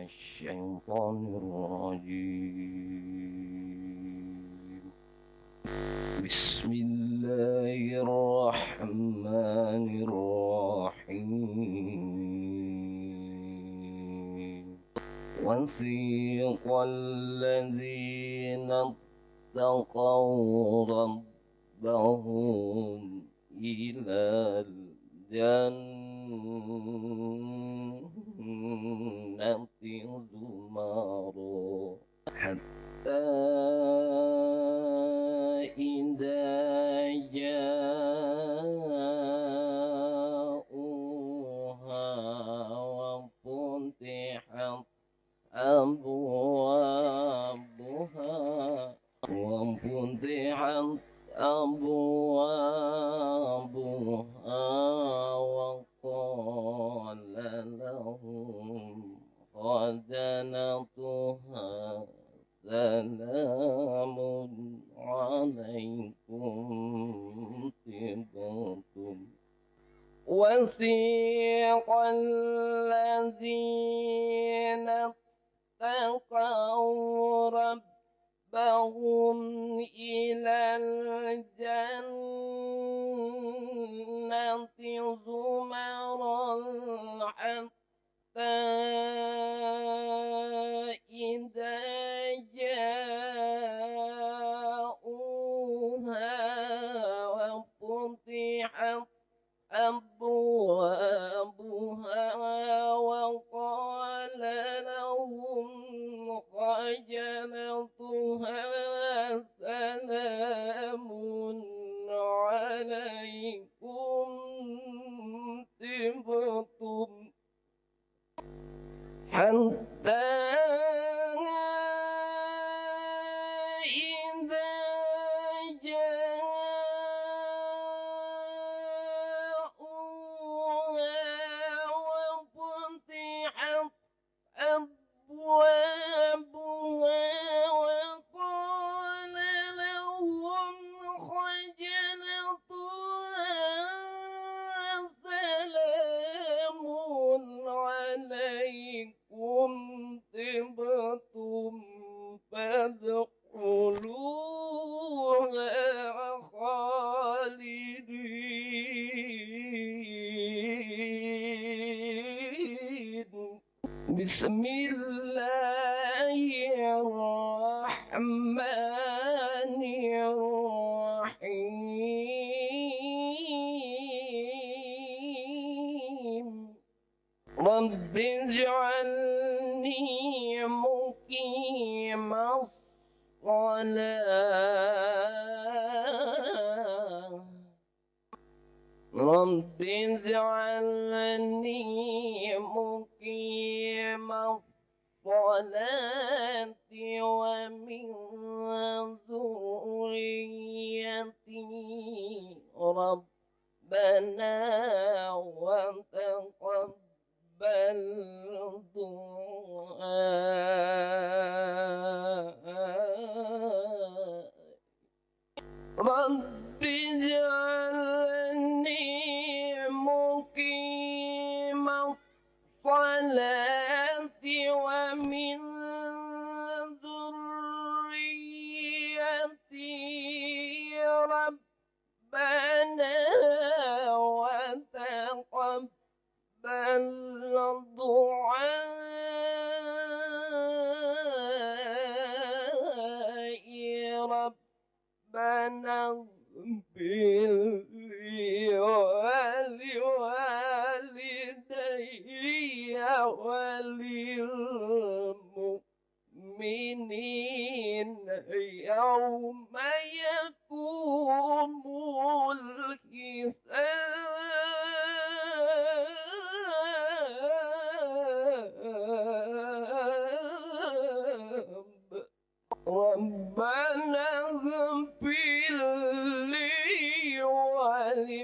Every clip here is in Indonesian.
الشيطان الرجيم. بسم الله الرحمن الرحيم. وسيق الذين اتقوا ربهم إلى الجنة زمرا حتى إذا جاءوها وفتحت أبوابها وقال لهم خزنتها سلام عليكم طبتم. وسيق الذين اتقوا ربهم إلى الجنة زمرا حتى إذا جاءوها وفتحت أبوابها وقال لهم خزنتها سلام عليكم طبتم. حتى إذا جاءوها وفتحت أبوابها وقال لهم خزنتها سلام عليكم طبتم فادخلوها خالدين. بسم الله الرحمن الرحيم. رب اجعلني مقيم الصلاة رب اجعلني مقيم الصلاة ومن ذريتي ربنا وتقبل دعاء. رب اجعلني مقيم الصلاة ومن ذريتي ربنا وتقبل دعائي. ربنا اغفر لي ولوالدي وللمؤمنين يوم يقوم الحساب. ربنا اغفر لي ولوالدي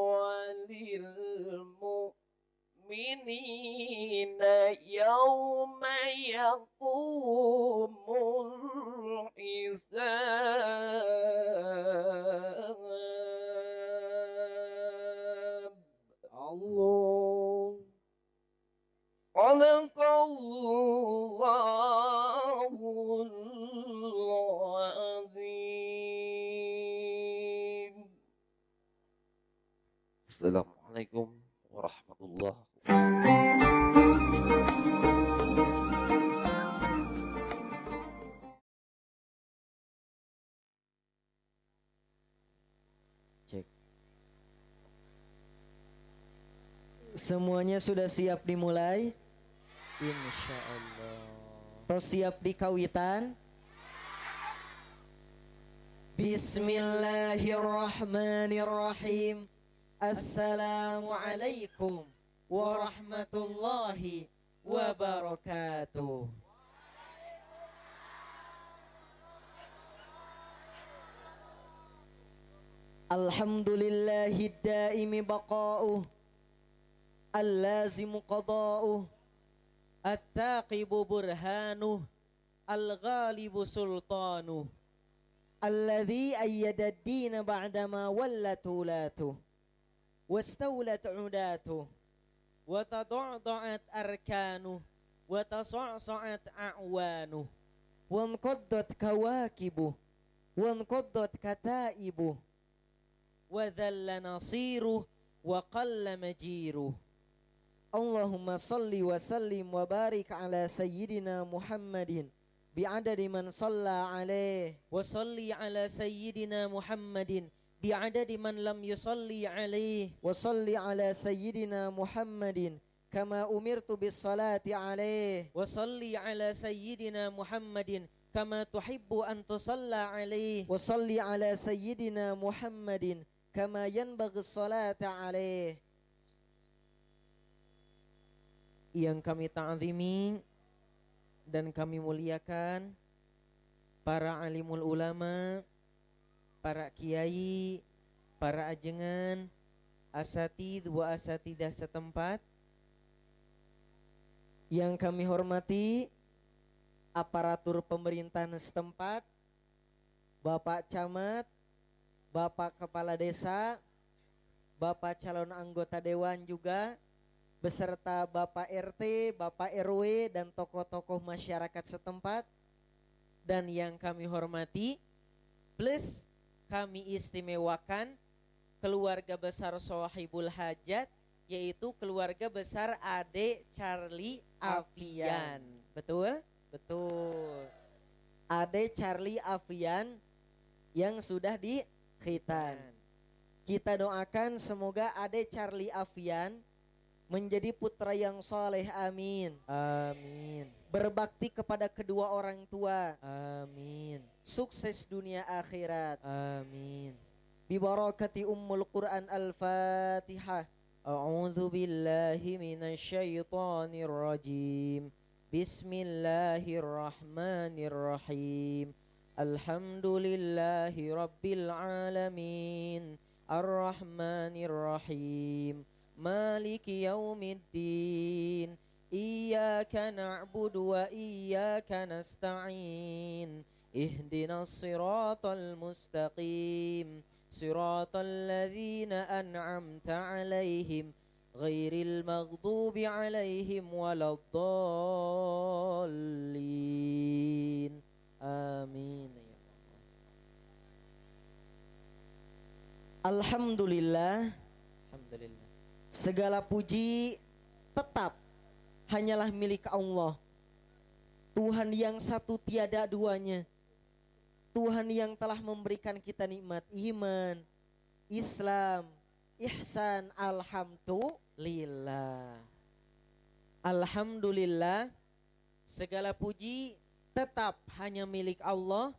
وللمؤمنين يوم يقوم الحساب. الله Assalamualaikum warahmatullahi Cek. Semuanya sudah siap dimulai? Insya Allah. Tos siap dikawitan? Bismillahirrahmanirrahim. Assalamualaikum warahmatullahi wabarakatuh. Alhamdulillahi daimi baqa'uh, al-lazimu qada'uh, at-taqibu burhanuh, al-ghalibu sultanuh, alladhi ayyada ad-dina ba'dama wallat ulatuh, wastawlat udatuh, wa tada'da'at arkanuh, wa tasa'sa'at a'wanuh, wa anqaddat kawakibuh, wa anqaddat kataibuh, wa dhalla nasiruh wa qalla majiruh. Allahumma salli wa sallim wa barik ala sayyidina Muhammadin bi'adadi man salla alaih, wa salli ala sayyidina Muhammadin bi'adadi man lam yusalli alaih, wa salli ala sayyidina Muhammadin kama umirtu bis salati alaih, wa salli ala sayyidina Muhammadin kama tuhibbu an tusalla alaih, wa salli ala sayyidina Muhammadin kama yanbaghi sholata alaih. Yang kami ta'zimi dan kami muliakan para alimul ulama, para kiai, para ajengan, asatidz wa asatidah setempat. Yang kami hormati aparatur pemerintahan setempat, Bapak Camat, Bapak Kepala Desa, Bapak calon anggota Dewan juga, beserta Bapak RT, Bapak RW, dan tokoh-tokoh masyarakat setempat. Dan yang kami hormati, plus kami istimewakan keluarga besar Sohibul Hajat, yaitu keluarga besar Ade Charlie Afian. Betul? Betul. Ade Charlie Afian yang sudah di khitan. Kita doakan semoga Ade Charlie Afian menjadi putra yang soleh, amin. Amin. Berbakti kepada kedua orang tua, amin. Sukses dunia akhirat, amin. Bibarakati Ummul Quran Al-Fatihah. A'udzu billahi minasyaitonir rajim. Bismillahirrahmanirrahim. Alhamdulillahi Rabbil Alamin, Ar-Rahmanir Rahim, Maliki Yaumiddin, Iyyaka na'budu wa iyyaka nasta'in, Ihdinas siratal mustaqim, Siratal ladzina an'amta 'alaihim, Ghairil maghdubi 'alaihim waladdallin. Amin. Alhamdulillah. Alhamdulillah. Segala puji tetap hanyalah milik Allah. Tuhan yang satu tiada duanya. Tuhan yang telah memberikan kita nikmat iman, Islam, ihsan. Alhamdulillah. Alhamdulillah. Segala puji tetap hanya milik Allah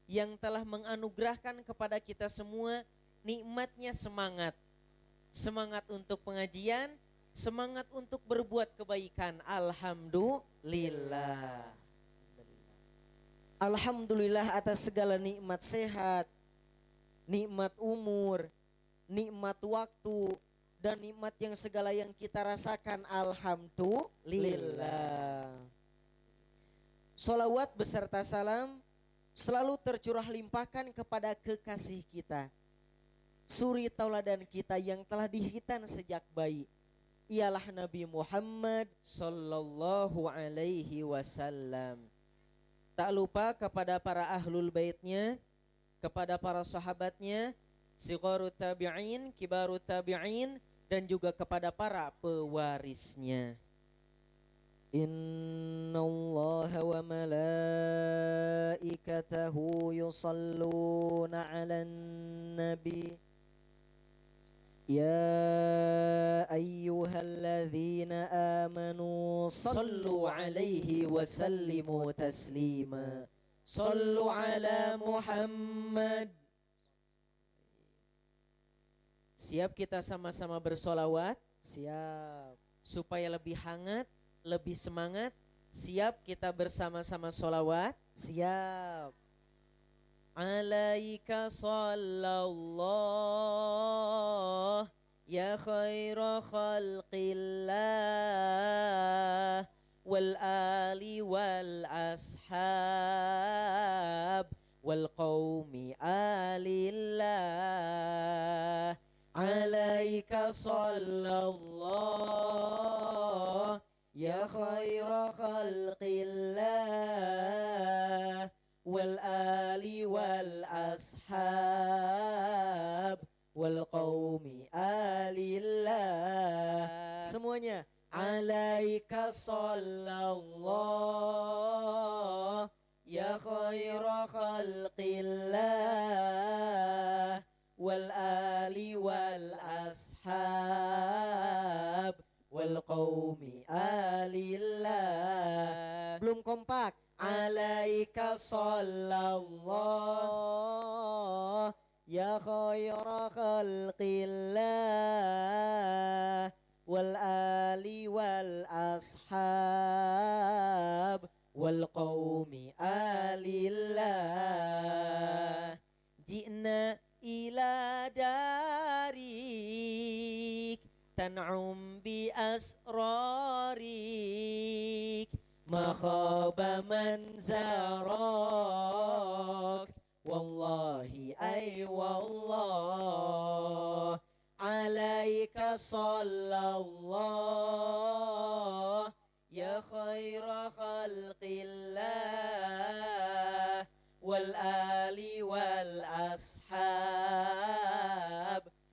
yang telah menganugerahkan kepada kita semua nikmatnya semangat. Semangat untuk pengajian, semangat untuk berbuat kebaikan. Alhamdulillah. Alhamdulillah atas segala nikmat sehat, nikmat umur, nikmat waktu, dan nikmat yang segala yang kita rasakan. Alhamdulillah. Sholawat beserta salam selalu tercurah limpahkan kepada kekasih kita, suri tauladan kita yang telah dihitan sejak bayi, ialah Nabi Muhammad sallallahu alaihi wasallam. Tak lupa kepada para ahlul baitnya, kepada para sahabatnya, sigharut tabi'in, kibarut tabi'in, dan juga kepada para pewarisnya. Innallaha wa malaikatahu yusalluna 'alan nabi ya ayyuhalladzina amanu sallu 'alaihi wa sallimu taslima. Sallu 'ala Muhammad. Siap kita sama-sama bersolawat? Siap. Supaya lebih hangat, lebih semangat, siap kita bersama-sama solawat? Siap. Alaika sallallahu ya khaira khalqillah wal ali wal ashab wal qaumi alillah. Alaika sallallahu ya khaira khalqillah wal ali wal ashab wal qaumi alillah. Semuanya. Alaika sallallahu ya khaira khalqillah wal ali wal ashab wal qaumi alillah. Belum kompak. Alaika sallallahu ya khaira khalqillah wal ali wal ashab wal qaumi alillah. Ji'na ila darik tan'um bi asrarik ma khaba man zarak wallahi ay wallah. Alaika sallallahu ya khaira khalqillah wal ali wal ashab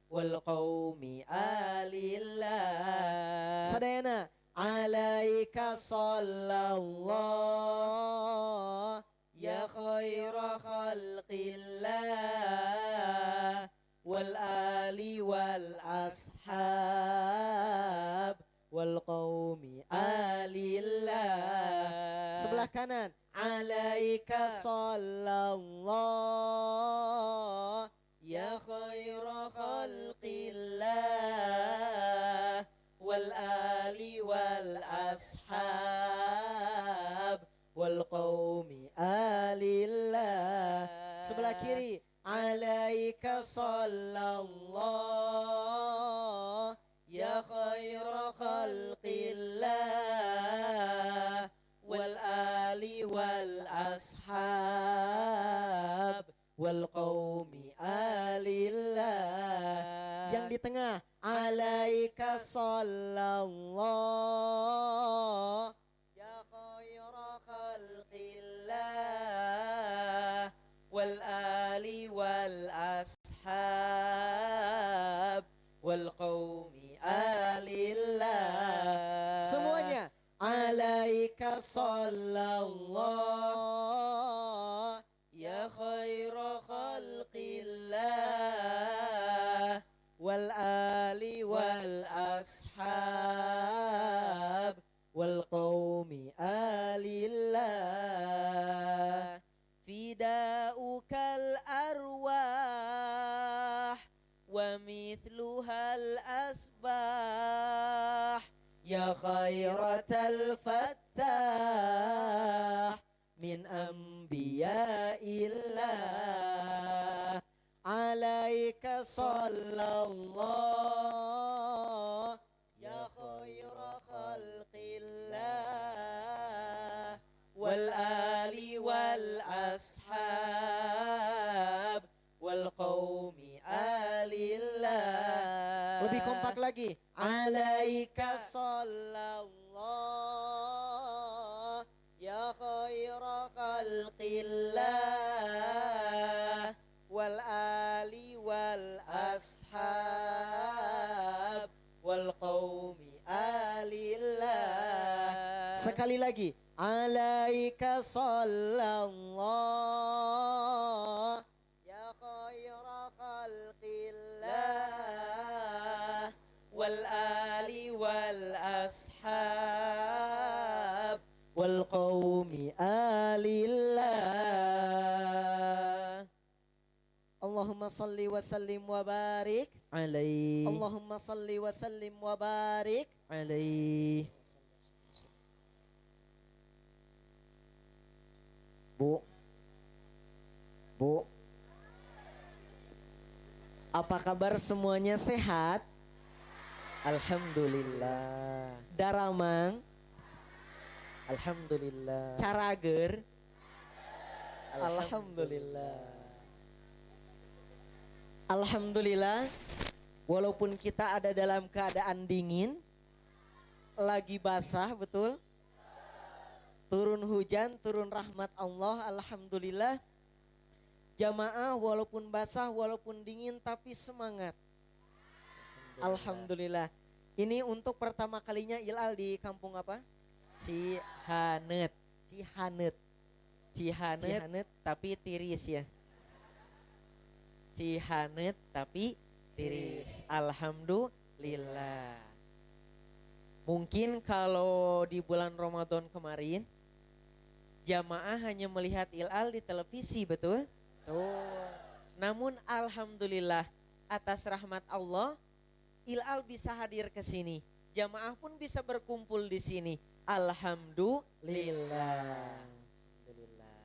wal qaumi alillah. Sadayana. Alaika sallallahu ya khaira khalqillah wal ali wal ashab wal qaumi alillah. Sebelah kanan. Alaika sallallahu ya khaira khalqillah wal ali wal ashab wal qaumi alillah. Sebelah kiri. Alaika sallallahu ya khaira khalqillah wal ali wal ashab wal qaumi alillah. Yang di tengah. Alaika sallallahu ya khaira khalqillah wal ali wal ashab wal qaumi alillah. Semuanya. Alaika sallallahu ya khaira khalqillah wal ali wal ashab wal qaumi alillah. Fida'ukal arwah wa mithluhal asbah ya khairatal fattah min anbiya'illah. Alaika sallallahu ya khaira khalqillah wal ali wal ashab wal qaumi alillah. Lebih kompak lagi. Alaika sallallahu ya khaira wal qaumi alillah. Sekali lagi, alaika sallallahu ya khaira khalqillah wal ali wal ashab wal qaumi alillah. Allahumma salli wa sallim wa barik alaihi. Allahumma salli wa sallim wa barik alaihi. Bu, Bu, apa kabar semuanya, sehat? Alhamdulillah. Daramang? Alhamdulillah. Carager? Alhamdulillah. Alhamdulillah. Walaupun kita ada dalam keadaan dingin, lagi basah, betul? Turun hujan, turun rahmat Allah, alhamdulillah. Jamaah walaupun basah, walaupun dingin, tapi semangat. Alhamdulillah. Ini untuk pertama kalinya Ilal di kampung apa? Cihanet. Cihanet tapi tiris ya. Cihanet tapi tiris. Alhamdulillah. Mungkin kalau di bulan Ramadan kemarin jamaah hanya melihat Ilal di televisi, betul? Tuh. Namun alhamdulillah atas rahmat Allah Ilal bisa hadir ke sini. Jamaah pun bisa berkumpul di sini. Alhamdulillah. Alhamdulillah.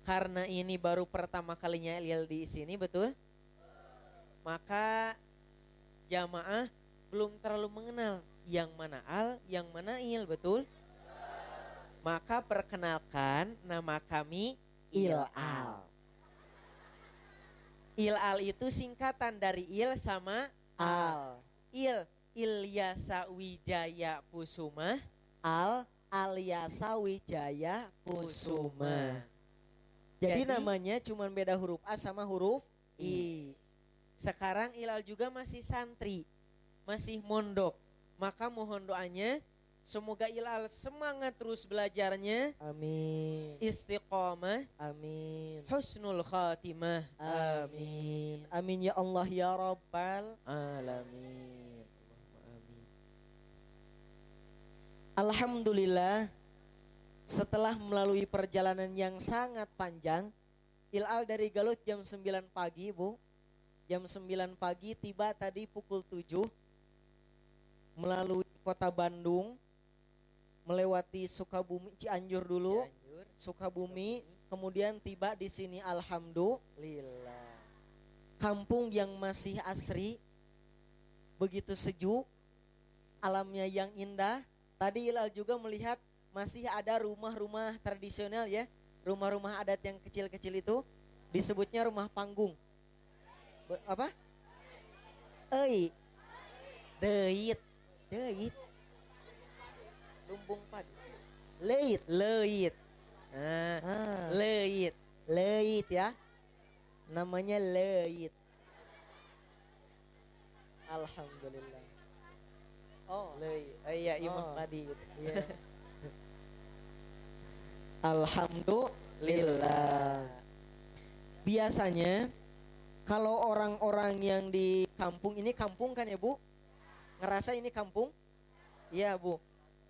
Karena ini baru pertama kalinya Ilal di sini, betul? Maka jamaah belum terlalu mengenal yang mana Al, yang mana Il, betul? Maka perkenalkan, nama kami Ilal. Ilal itu singkatan dari Il sama Al. Ilyasa Wijaya Kusuma. Al Alyasa Wijaya Kusuma. Jadi namanya cuma beda huruf A sama huruf I. Sekarang Ilal juga masih santri, masih mondok. Maka mohon doanya semoga Ilal semangat terus belajarnya. Amin. Istiqomah. Amin. Husnul khatimah. Amin. Amin ya Allah ya Rabbal alamin. Amin. Alhamdulillah, setelah melalui perjalanan yang sangat panjang, Ilal dari Galut jam 9 pagi, Bu. Jam 9 pagi tiba tadi pukul 7 melalui kota Bandung, melewati Sukabumi, Cianjur dulu, Sukabumi, kemudian tiba di sini. Alhamdulillah. Kampung yang masih asri, begitu sejuk, alamnya yang indah. Tadi Ilal juga melihat masih ada rumah-rumah tradisional ya, rumah-rumah adat yang kecil-kecil itu, disebutnya rumah panggung. Apa? Deit. Lumbung padi. Leit. Leit ya. Namanya leit. Alhamdulillah. Oh, leit. Iya, imam padi. Iya. Alhamdulillah. Biasanya kalau orang-orang yang di kampung, ini kampung kan ya Bu? Ngerasa ini kampung? Iya Bu.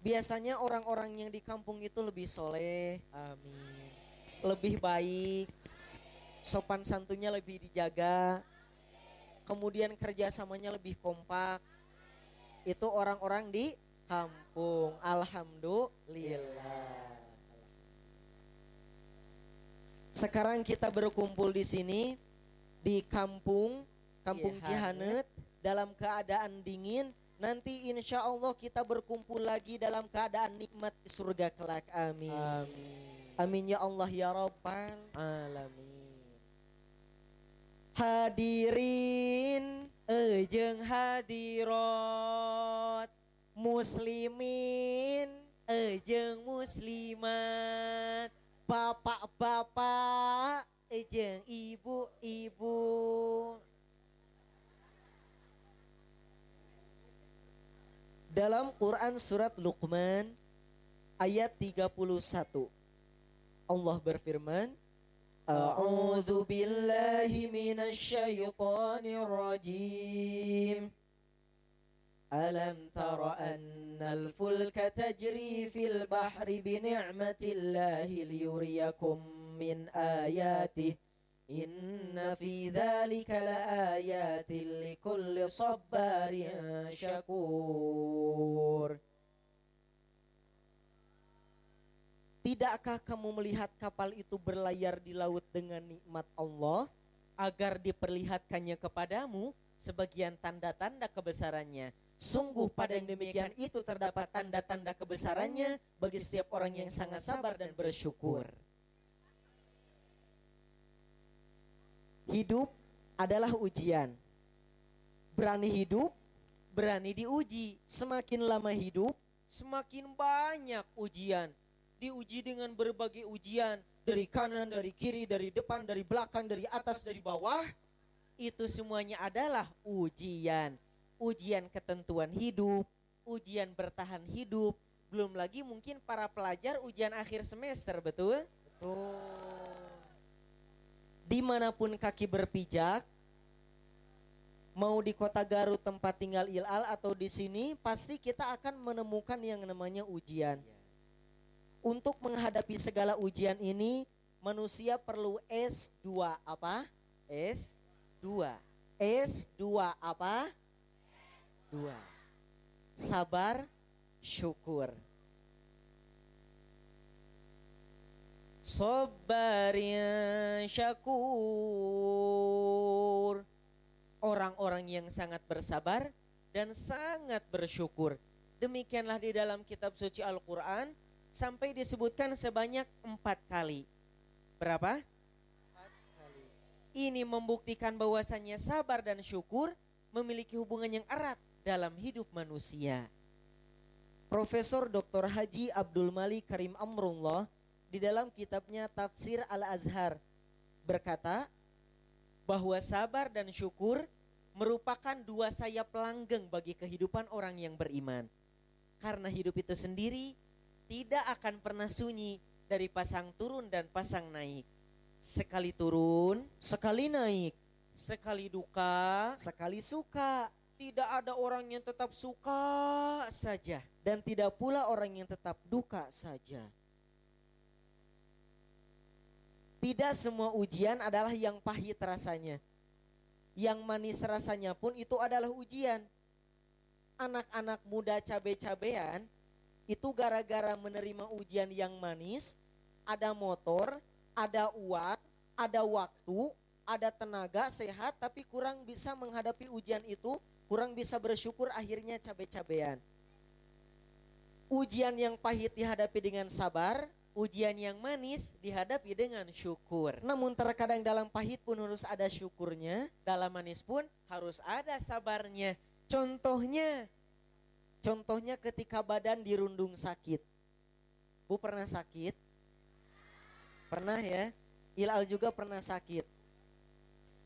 Biasanya orang-orang yang di kampung itu lebih soleh, amin, lebih baik, sopan santunnya lebih dijaga, kemudian kerjasamanya lebih kompak. Itu orang-orang di kampung. Alhamdulillah. Sekarang kita berkumpul di sini di kampung Cihanet dalam keadaan dingin. Nanti insya Allah kita berkumpul lagi dalam keadaan nikmat di surga kelak. Amin. Amin ya Allah ya Rabbal alamin. Hadirin jeung hadirat, muslimin jeung muslimat, bapak-bapak jeung ibu-ibu. Dalam Quran surat Luqman ayat 31 Allah berfirman, A'udzu billahi minasy syaithanir rajim. Alam tara annal fulka tajri fil bahri bi ni'matillahi liyuriyakum min ayatihi inna fi dzalika laayatin likulli sabbarin syakur. Tidakkah kamu melihat kapal itu berlayar di laut dengan nikmat Allah agar diperlihatkannya kepadamu sebagian tanda-tanda kebesarannya? Sungguh pada yang demikian itu terdapat tanda-tanda kebesarannya bagi setiap orang yang sangat sabar dan bersyukur. Hidup adalah ujian. Berani hidup, berani diuji. Semakin lama hidup, semakin banyak ujian. Diuji dengan berbagai ujian, dari kanan, dari kiri, dari depan, dari belakang, dari atas, dari bawah. Itu semuanya adalah ujian. Ujian ketentuan hidup, ujian bertahan hidup. Belum lagi mungkin para pelajar ujian akhir semester, betul? Betul. Dimanapun kaki berpijak, mau di kota Garut tempat tinggal Ilal atau di sini, pasti kita akan menemukan yang namanya ujian. Untuk menghadapi segala ujian ini, manusia perlu S2 apa? S2. S2 apa? 2. Sabar, syukur. Sabarin syakur. Orang-orang yang sangat bersabar dan sangat bersyukur. Demikianlah di dalam kitab suci Al-Quran sampai disebutkan sebanyak 4 kali. Berapa? 4 kali. Ini membuktikan bahwasannya sabar dan syukur memiliki hubungan yang erat dalam hidup manusia. Profesor Dr. Haji Abdul Malik Karim Amrullah di dalam kitabnya Tafsir Al-Azhar berkata bahwa sabar dan syukur merupakan 2 sayap langgeng bagi kehidupan orang yang beriman. Karena hidup itu sendiri tidak akan pernah sunyi dari pasang turun dan pasang naik. Sekali turun, sekali naik. Sekali duka, sekali suka. Tidak ada orang yang tetap suka saja, dan tidak pula orang yang tetap duka saja. Tidak semua ujian adalah yang pahit rasanya. Yang manis rasanya pun itu adalah ujian. Anak-anak muda cabe-cabean itu gara-gara menerima ujian yang manis, ada motor, ada uang, ada waktu, ada tenaga, sehat, tapi kurang bisa menghadapi ujian itu, kurang bisa bersyukur, akhirnya cabe-cabean. Ujian yang pahit dihadapi dengan sabar, ujian yang manis dihadapi dengan syukur. Namun terkadang dalam pahit pun harus ada syukurnya, dalam manis pun harus ada sabarnya. Contohnya ketika badan dirundung sakit. Bu pernah sakit? Pernah ya? Ilal juga pernah sakit.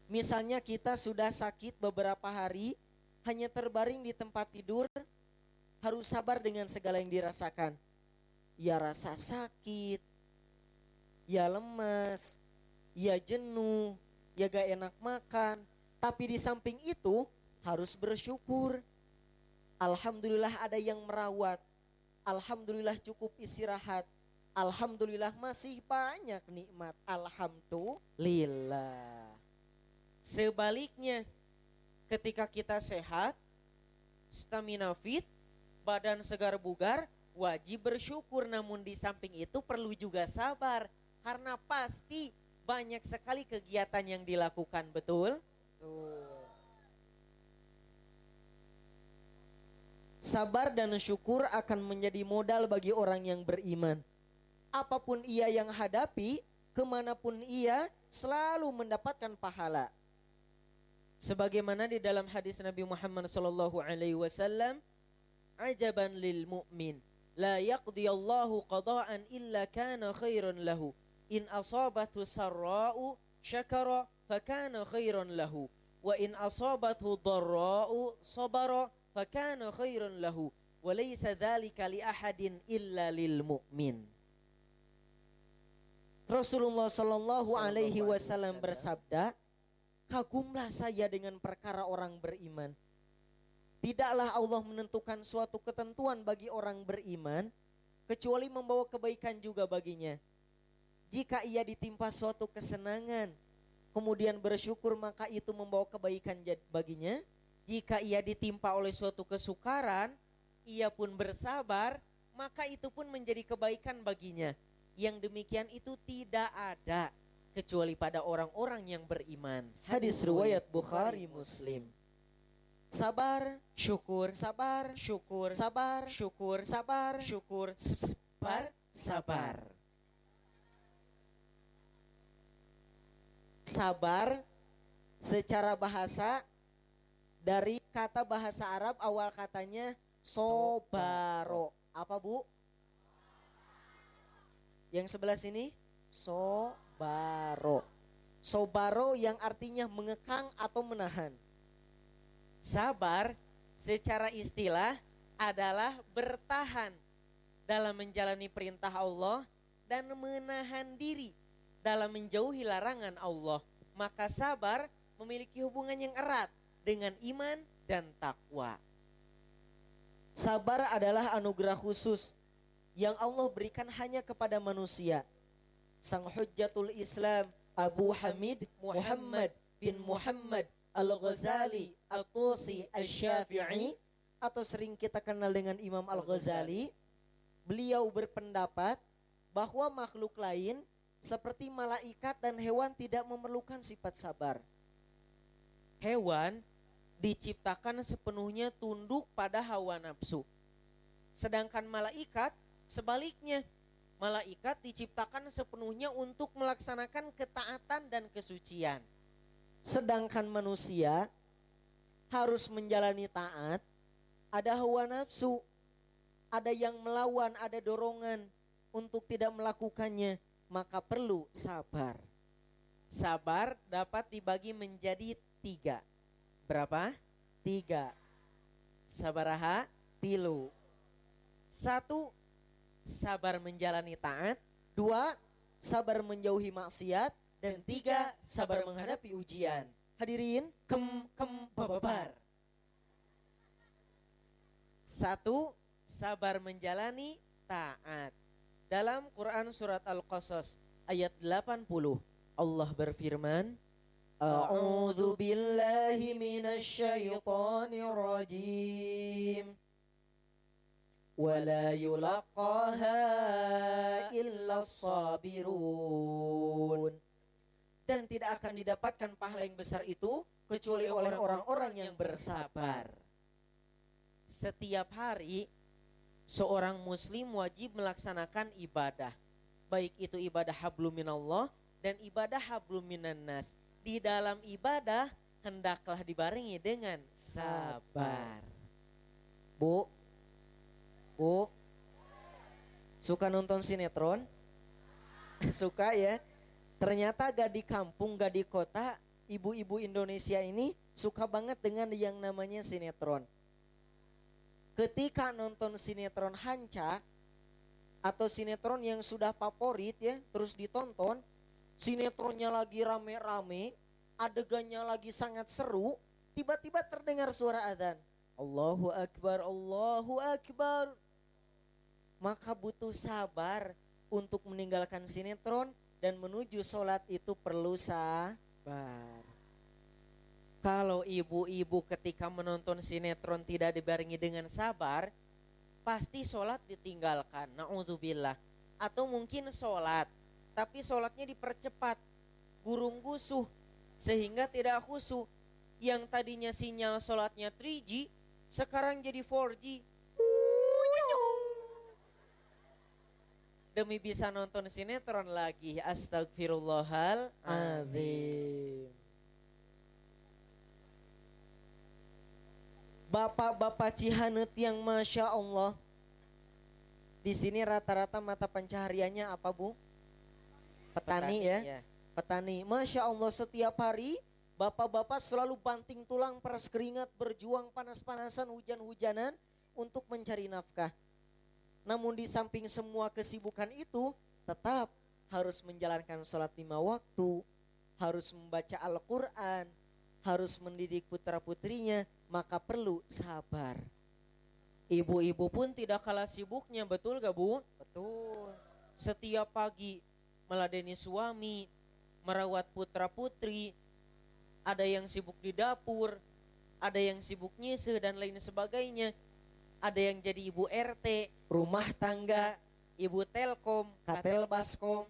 Misalnya kita sudah sakit beberapa hari, hanya terbaring di tempat tidur, harus sabar dengan segala yang dirasakan. Ya rasa sakit, ya lemas, ya jenuh, ya gak enak makan. Tapi di samping itu harus bersyukur. Alhamdulillah ada yang merawat. Alhamdulillah cukup istirahat. Alhamdulillah masih banyak nikmat. Alhamdulillah. Sebaliknya, ketika kita sehat, stamina fit, badan segar bugar, wajib bersyukur. Namun di samping itu perlu juga sabar, karena pasti banyak sekali kegiatan yang dilakukan, betul? Sabar dan syukur akan menjadi modal bagi orang yang beriman. Apapun ia yang hadapi, kemanapun ia, selalu mendapatkan pahala. Sebagaimana di dalam hadis Nabi Muhammad SAW, ajaban lil mu'min, la yaqdiyallahu qada'an illa kana khairan lahu, in asabathu sarra'u syakara fakana khairan lahu, wa in asabathu dharra'u sabara fakana khairan lahu, Walaysa dzalika li ahadin illa lil mu'min. Rasulullah sallallahu alaihi wasallam bersabda, kagumlah saya dengan perkara orang beriman. Tidaklah Allah menentukan suatu ketentuan bagi orang beriman kecuali membawa kebaikan juga baginya. Jika ia ditimpa suatu kesenangan, kemudian bersyukur, maka itu membawa kebaikan baginya. Jika ia ditimpa oleh suatu kesukaran, ia pun bersabar, maka itu pun menjadi kebaikan baginya. Yang demikian itu tidak ada kecuali pada orang-orang yang beriman. Hadis riwayat Bukhari Muslim. Sabar, syukur, sabar, syukur, sabar, syukur, sabar, syukur, sabar, sabar. Sabar secara bahasa dari kata bahasa Arab, awal katanya sobaro. Apa Bu? Yang sebelah sini sobaro. Sobaro yang artinya mengekang atau menahan. Sabar secara istilah adalah bertahan dalam menjalani perintah Allah dan menahan diri dalam menjauhi larangan Allah. Maka sabar memiliki hubungan yang erat dengan iman dan takwa. Sabar adalah anugerah khusus yang Allah berikan hanya kepada manusia. Sang Hujjatul Islam Abu Hamid Muhammad bin Muhammad Al-Ghazali Al-Tusi Al-Syafi'i, atau sering kita kenal dengan Imam Al-Ghazali, beliau berpendapat bahwa makhluk lain seperti malaikat dan hewan tidak memerlukan sifat sabar. Hewan diciptakan sepenuhnya tunduk pada hawa nafsu. Sedangkan malaikat sebaliknya, malaikat diciptakan sepenuhnya untuk melaksanakan ketaatan dan kesucian. Sedangkan manusia harus menjalani taat, ada hawa nafsu, ada yang melawan, ada dorongan untuk tidak melakukannya, maka perlu sabar. Sabar dapat dibagi menjadi 3. Berapa? 3. Sabaraha? 3. 1. Sabar menjalani taat. 2. Sabar menjauhi maksiat. Dan 3. Sabar menghadapi ujian. Hadirin, babar. 1. Sabar menjalani taat. Dalam Quran surat Al-Qasas ayat 80, Allah berfirman, A'udzu billahi minasyaitonir rajim. Wala yulaqaha illa sabirun. Dan tidak akan didapatkan pahala yang besar itu kecuali oleh orang-orang yang bersabar. Setiap hari seorang muslim wajib melaksanakan ibadah, baik itu ibadah hablum minallah dan ibadah hablum minan nas. Di dalam ibadah hendaklah dibarengi dengan sabar. Bu, suka nonton sinetron? Suka ya? Ternyata gak di kampung, gak di kota, ibu-ibu Indonesia ini suka banget dengan yang namanya sinetron. Ketika nonton sinetron Hanca atau sinetron yang sudah favorit ya, terus ditonton, sinetronnya lagi rame-rame, adegannya lagi sangat seru, tiba-tiba terdengar suara adzan. Allahu Akbar, Allahu Akbar. Maka butuh sabar untuk meninggalkan sinetron dan menuju sholat itu perlu sabar. Kalau ibu-ibu ketika menonton sinetron tidak dibarengi dengan sabar, pasti sholat ditinggalkan, na'udzubillah. Atau mungkin sholat, tapi sholatnya dipercepat, gurung gusuh, sehingga tidak khusyuk. Yang tadinya sinyal sholatnya 3G, sekarang jadi 4G. Demi bisa nonton sinetron lagi. Astagfirullahaladzim. Bapak-bapak Cihanet yang Masya Allah, di sini rata-rata mata pencahariannya apa Bu? Petani ya. Petani. Masya Allah, setiap hari bapak-bapak selalu banting tulang, peras keringat, berjuang panas-panasan, hujan-hujanan. untuk mencari nafkah. Namun di samping semua kesibukan itu, tetap harus menjalankan sholat 5 waktu, harus membaca Al-Quran, harus mendidik putra-putrinya, maka perlu sabar. Ibu-ibu pun tidak kalah sibuknya, betul gak Bu? Betul. Setiap pagi meladeni suami, merawat putra-putri, ada yang sibuk di dapur, ada yang sibuk nyise dan lain sebagainya. Ada yang jadi ibu RT, rumah tangga, ibu telkom, katel baskom.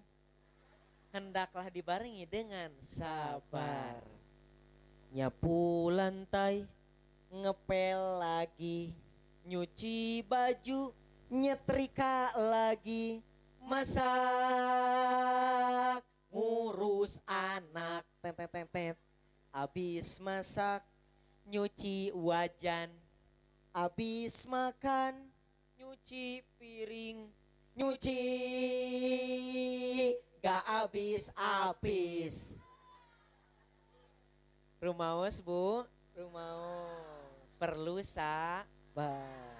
Hendaklah dibarengi dengan sabar. Nyapu lantai, ngepel lagi, nyuci baju, nyetrika lagi, masak, ngurus anak, tet. Abis masak, nyuci wajan, abis makan, nyuci piring, nyuci gak abis-abis. Rumaos Bu, rumaos. Perlu sabar.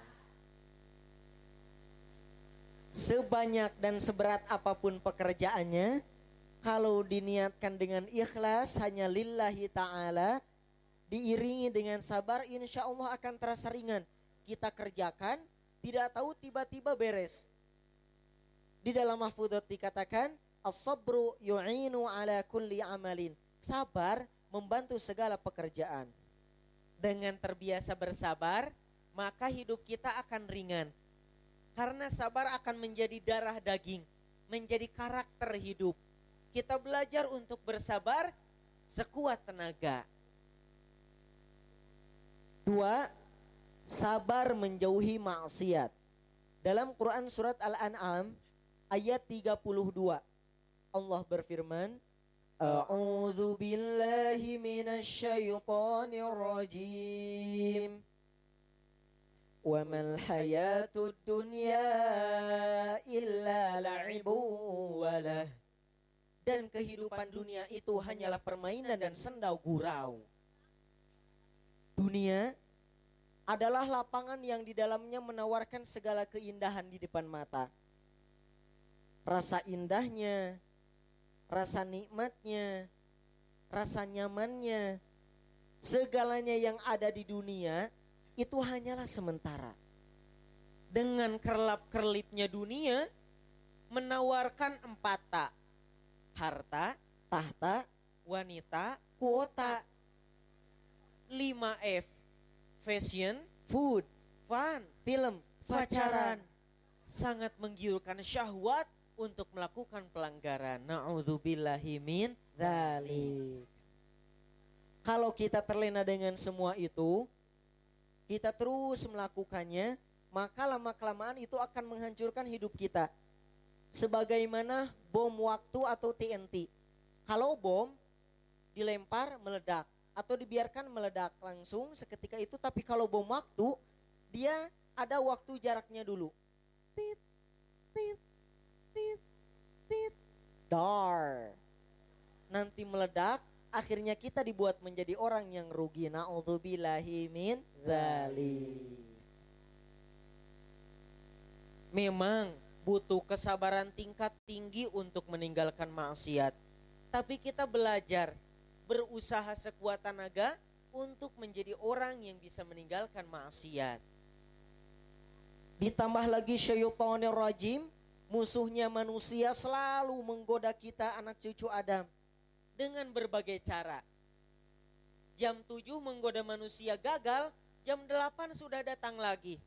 Sebanyak dan seberat apapun pekerjaannya, kalau diniatkan dengan ikhlas hanya lillahi ta'ala, diiringi dengan sabar, insya Allah akan terasa ringan. Kita kerjakan, tidak tahu tiba-tiba beres. Di dalam mahfudot dikatakan, as-sabru yu'inu ala kulli amalin. Sabar membantu segala pekerjaan. Dengan terbiasa bersabar, maka hidup kita akan ringan. Karena sabar akan menjadi darah daging, menjadi karakter hidup. Kita belajar untuk bersabar sekuat tenaga. 2. Sabar menjauhi maksiat. Dalam Quran surat Al-An'am ayat 32, Allah berfirman, A'udzu billahi minasyaitonir rajim. Wa mal hayatud dunya illa la'ibu walah. Dan kehidupan dunia itu hanyalah permainan dan sendau gurau. Dunia adalah lapangan yang di dalamnya menawarkan segala keindahan di depan mata. Rasa indahnya, rasa nikmatnya, rasa nyamannya, segalanya yang ada di dunia itu hanyalah sementara. Dengan kerlap-kerlipnya dunia menawarkan 4 tak. Harta, tahta, wanita, kuota. 5F, fashion, food, fun, film, pacaran. Sangat menggiurkan syahwat untuk melakukan pelanggaran. Na'udzubillahi min dzalik. Kalau kita terlena dengan semua itu, kita terus melakukannya, maka lama-kelamaan itu akan menghancurkan hidup kita. Sebagaimana bom waktu atau TNT. Kalau bom dilempar meledak atau dibiarkan meledak langsung seketika itu, tapi kalau bom waktu dia ada waktu jaraknya dulu. Tit, tit, tit, tit, dar. Nanti meledak, akhirnya kita dibuat menjadi orang yang rugi. Na'udzubillahi min dzalik. Memang butuh kesabaran tingkat tinggi untuk meninggalkan maksiat. Tapi kita belajar, berusaha sekuat tenaga untuk menjadi orang yang bisa meninggalkan maksiat. Ditambah lagi syaitonir rajim, musuhnya manusia selalu menggoda kita anak cucu Adam dengan berbagai cara. Jam 7 menggoda manusia gagal, jam 8 sudah datang lagi.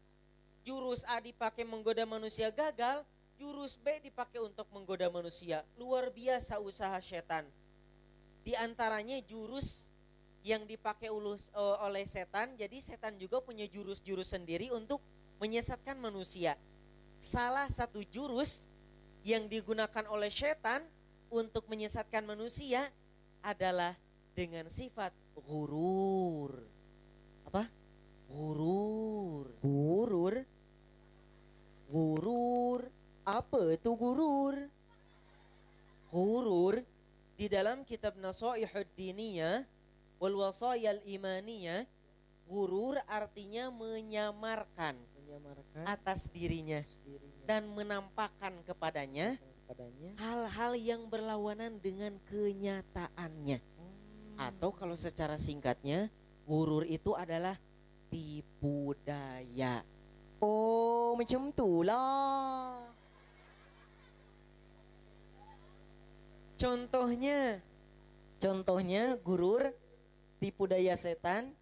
Jurus A dipakai menggoda manusia gagal, jurus B dipakai untuk menggoda manusia. Luar biasa usaha setan. Di antaranya jurus yang dipakai oleh setan, jadi setan juga punya jurus-jurus sendiri untuk menyesatkan manusia. Salah satu jurus yang digunakan oleh setan untuk menyesatkan manusia adalah dengan sifat ghurur. Apa? Ghurur. Ghurur. Ghurur. Apa itu ghurur? Ghurur di dalam kitab Nasaihud Diniyah wal Wasayal Imaniyah, ghurur artinya menyamarkan, atas dirinya dan menampakkan kepadanya hal-hal yang berlawanan dengan kenyataannya. Atau kalau secara singkatnya, gurur itu adalah tipu daya. Oh, macam tu lah. Contohnya gurur, tipu daya setan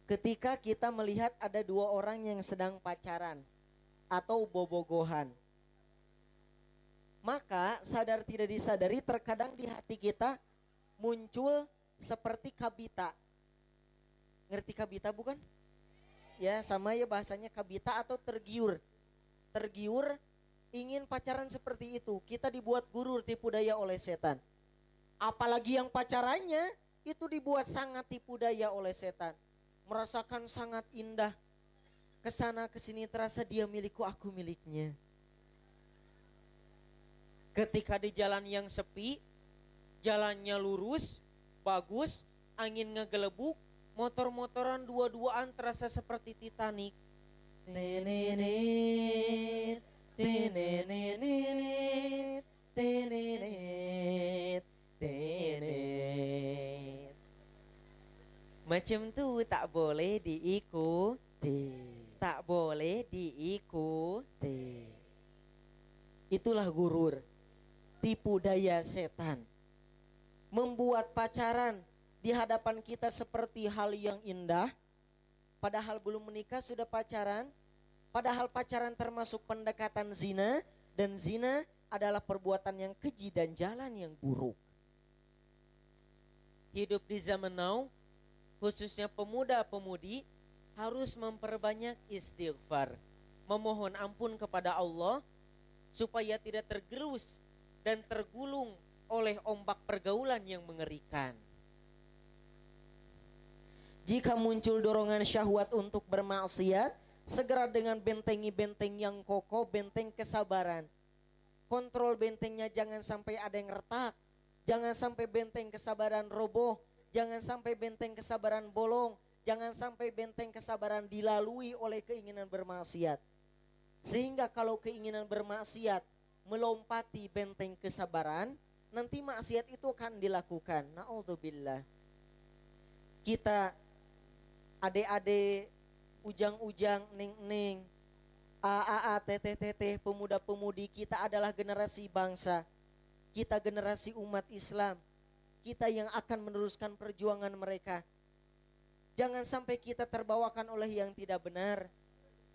ketika kita melihat ada dua orang yang sedang pacaran atau bobogohan. Maka sadar tidak disadari terkadang di hati kita muncul seperti kabita. Ngerti kabita bukan? Ya sama ya bahasanya kabita atau tergiur. Tergiur ingin pacaran seperti itu. Kita dibuat gurur tipu daya oleh setan. Apalagi yang pacarannya itu dibuat sangat tipu daya oleh setan. Merasakan sangat indah. Kesana kesini terasa dia milikku, aku miliknya. Ketika di jalan yang sepi, jalannya lurus, bagus, angin ngegelebuk, motor-motoran dua-duaan terasa seperti Titanic. Tenenet, tenenet, tenenet, tenenet. Macam tu tak boleh diikuti. Tak boleh diikuti. Itulah gurur, tipu daya setan. Membuat pacaran di hadapan kita seperti hal yang indah, padahal belum menikah sudah pacaran. Padahal pacaran termasuk pendekatan zina, dan zina adalah perbuatan yang keji dan jalan yang buruk. Hidup di zaman now, khususnya pemuda-pemudi, harus memperbanyak istighfar, memohon ampun kepada Allah supaya tidak tergerus dan tergulung oleh ombak pergaulan yang mengerikan. Jika muncul dorongan syahwat untuk bermaksiat, segera dengan bentengi benteng yang kokoh, benteng kesabaran. Kontrol bentengnya, jangan sampai ada yang retak, jangan sampai benteng kesabaran roboh, jangan sampai benteng kesabaran bolong, jangan sampai benteng kesabaran dilalui oleh keinginan bermaksiat. Sehingga kalau keinginan bermaksiat melompati benteng kesabaran, nanti maksiat itu akan dilakukan. Na'udzubillah. Kita adik-adik, ujang-ujang, neng-neng, AAA, teteh-teteh, pemuda-pemudi, kita adalah generasi bangsa. Kita generasi umat Islam. Kita yang akan meneruskan perjuangan mereka. Jangan sampai kita terbawakan oleh yang tidak benar.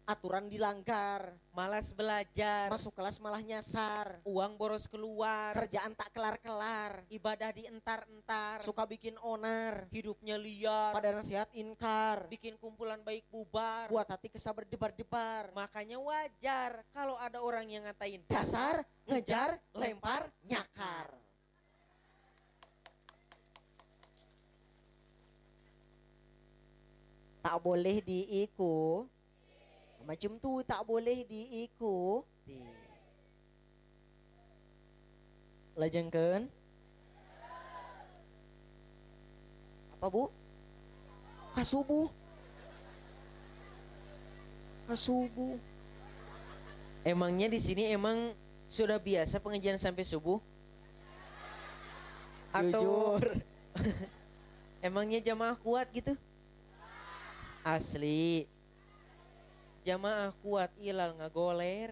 Aturan dilanggar, malas belajar, masuk kelas malah nyasar, uang boros keluar, kerjaan tak kelar-kelar, ibadah dientar-entar, suka bikin onar, hidupnya liar, pada nasihat inkar, bikin kumpulan baik bubar, buat hati kesabar debar-debar. Makanya wajar kalau ada orang yang ngatain dasar, ngejar, lempar, nyakar. Tak boleh diikut. Macam tu tak boleh diikuti. Lajengkeun. Apa bu? Kasubuh. Kasubuh. Emangnya di sini emang sudah biasa pengajian sampai subuh? Atau emangnya jamaah kuat gitu? Asli. Jamaah kuat, ilal ngagoler.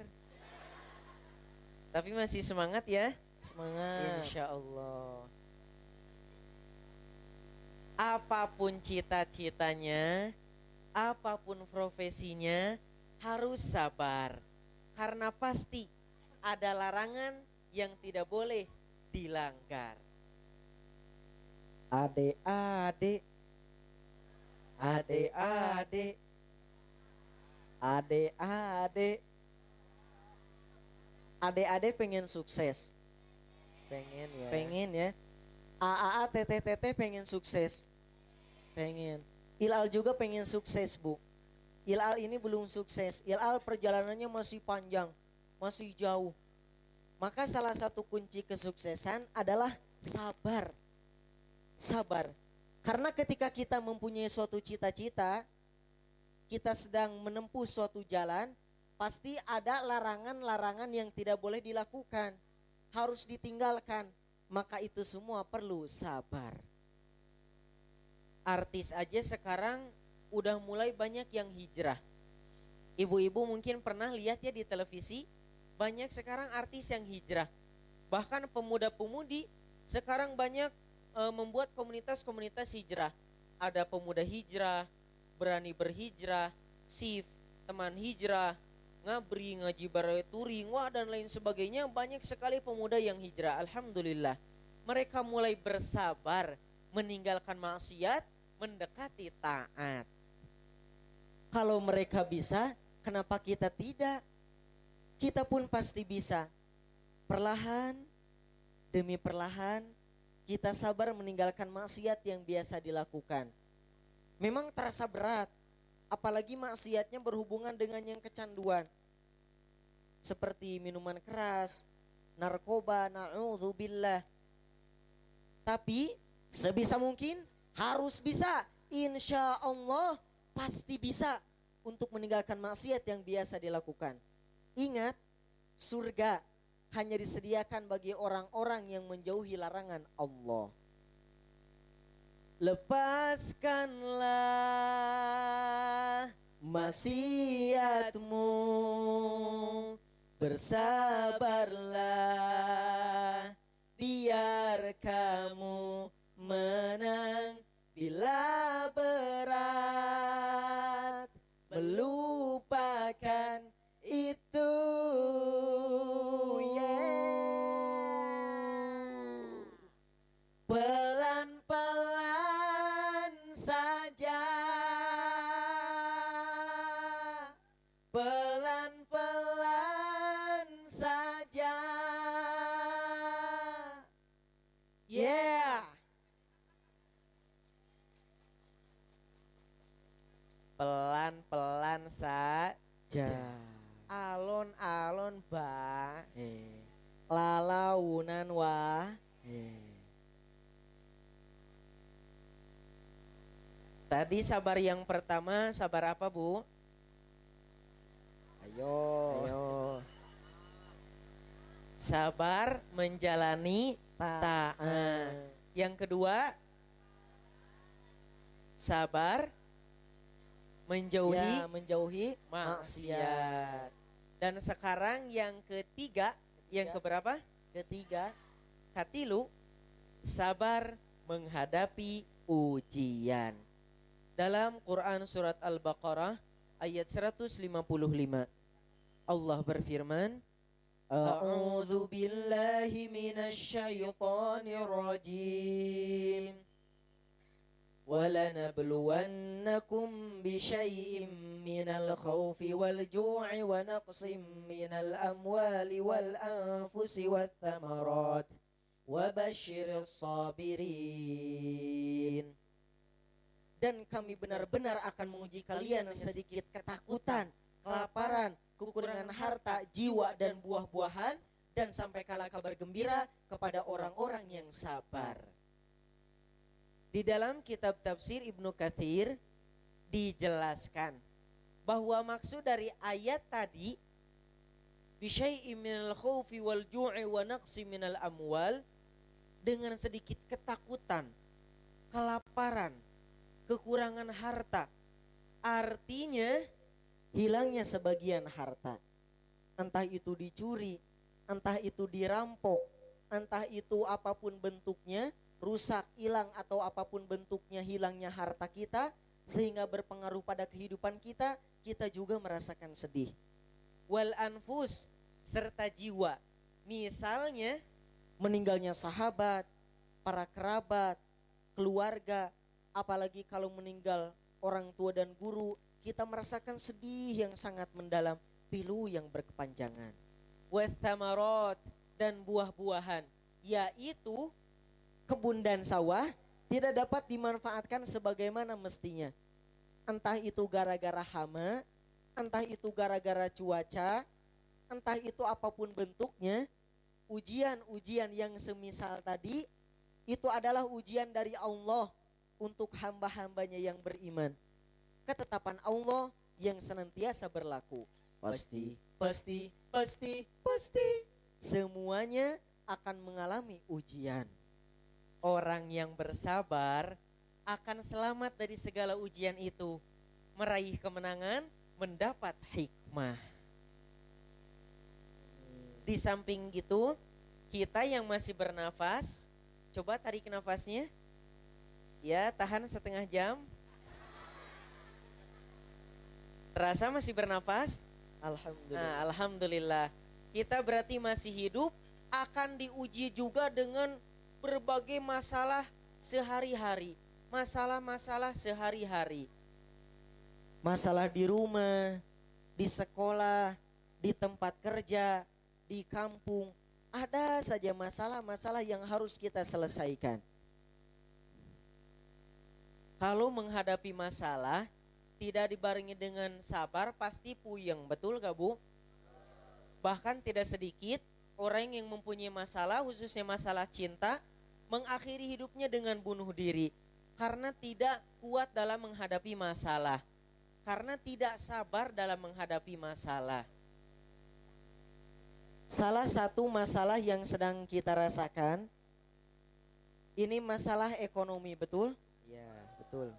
Tapi masih semangat ya? Semangat. Insya Allah. Apapun cita-citanya, apapun profesinya, harus sabar. Karena pasti ada larangan yang tidak boleh dilanggar. Adik-adik, adik-adik, adik-adik, adik-adik pengen sukses, pengen ya. AAA, teteh-teteh pengen sukses, pengen. Ilal juga pengen sukses bu. Ilal ini belum sukses. Ilal perjalanannya masih panjang, masih jauh. Maka salah satu kunci kesuksesan adalah sabar. Sabar. Karena ketika kita mempunyai suatu cita-cita, kita sedang menempuh suatu jalan, pasti ada larangan-larangan yang tidak boleh dilakukan, harus ditinggalkan. Maka itu semua perlu sabar. Artis aja sekarang udah mulai banyak yang hijrah. Ibu-ibu mungkin pernah lihat ya di televisi, banyak sekarang artis yang hijrah. Bahkan pemuda-pemudi sekarang banyak membuat komunitas-komunitas hijrah. Ada pemuda hijrah, berani berhijrah, SIF, teman hijrah, ngabri, ngaji baraya touring, wah dan lain sebagainya. Banyak sekali pemuda yang hijrah. Alhamdulillah, mereka mulai bersabar meninggalkan maksiat, mendekati taat. Kalau mereka bisa, kenapa kita tidak? Kita pun pasti bisa. Perlahan demi perlahan kita sabar meninggalkan maksiat yang biasa dilakukan. Memang terasa berat, apalagi maksiatnya berhubungan dengan yang kecanduan, seperti minuman keras, narkoba, na'udzubillah. Tapi sebisa mungkin harus bisa, insya Allah pasti bisa untuk meninggalkan maksiat yang biasa dilakukan. Ingat, surga hanya disediakan bagi orang-orang yang menjauhi larangan Allah. Lepaskanlah maksiatmu, bersabarlah, biar kamu menang bila berat, melupakan itu. Pelan-pelan saja, pelan-pelan saja. Yeah. Pelan-pelan saja. Alon-alon ba. Lalaunan wa. Tadi sabar yang pertama, sabar apa Bu? Ayo. Sabar menjalani taat. Yang kedua, sabar menjauhi maksiat. Dan sekarang yang ketiga, yang keberapa? Ketiga, katilu, sabar menghadapi ujian. Dalam Quran surat Al-Baqarah ayat 155, Allah berfirman, A'udzu billahi minasyaitonir rajim. وَلَنَبْلُوَنَّكُمْ بِشَيْءٍ مِّنَ الْخَوْفِ وَالْجُوعِ وَنَقْصٍ مِّنَ الْأَمْوَالِ وَالْأَنفُسِ وَالثَّمَرَاتِ وَبَشِّرِ الصَّابِرِينَ. Dan kami benar-benar akan menguji kalian sedikit ketakutan, kelaparan, kekurangan harta, jiwa dan buah-buahan, dan sampaikanlah kabar gembira kepada orang-orang yang sabar. Di dalam kitab tafsir Ibnu Katsir dijelaskan bahwa maksud dari ayat tadi bisyai'in minal khaufi wal ju'i wa naqsi minal amwal, dengan sedikit ketakutan, kelaparan, kekurangan harta, artinya hilangnya sebagian harta. Entah itu dicuri, entah itu dirampok, entah itu apapun bentuknya, rusak, hilang atau apapun bentuknya hilangnya harta kita, sehingga berpengaruh pada kehidupan kita, kita juga merasakan sedih. Wal anfus, serta jiwa. Misalnya meninggalnya sahabat, para kerabat, keluarga, apalagi kalau meninggal orang tua dan guru, kita merasakan sedih yang sangat mendalam, pilu yang berkepanjangan. Wathamarat, dan buah-buahan, yaitu kebun dan sawah tidak dapat dimanfaatkan sebagaimana mestinya. Entah itu gara-gara hama, entah itu gara-gara cuaca, entah itu apapun bentuknya, ujian-ujian yang semisal tadi, itu adalah ujian dari Allah untuk hamba-hambanya yang beriman. Ketetapan Allah yang senantiasa berlaku. Pasti. Pasti. Semuanya akan mengalami ujian. Orang yang bersabar akan selamat dari segala ujian itu, meraih kemenangan, mendapat hikmah. Di samping gitu, kita yang masih bernafas, coba tarik nafasnya. Ya, tahan setengah jam. Terasa masih bernafas? Alhamdulillah. Nah, alhamdulillah. Kita berarti masih hidup, akan diuji juga dengan berbagai masalah sehari-hari. Masalah-masalah sehari-hari. Masalah di rumah, di sekolah, di tempat kerja, di kampung. Ada saja masalah-masalah yang harus kita selesaikan. Kalau menghadapi masalah tidak dibarengi dengan sabar pasti puyeng, betul gak Bu? Bahkan tidak sedikit orang yang mempunyai masalah, khususnya masalah cinta, mengakhiri hidupnya dengan bunuh diri karena tidak kuat dalam menghadapi masalah, karena tidak sabar dalam menghadapi masalah. Salah satu masalah yang sedang kita rasakan ini masalah ekonomi, betul? Ya, betul.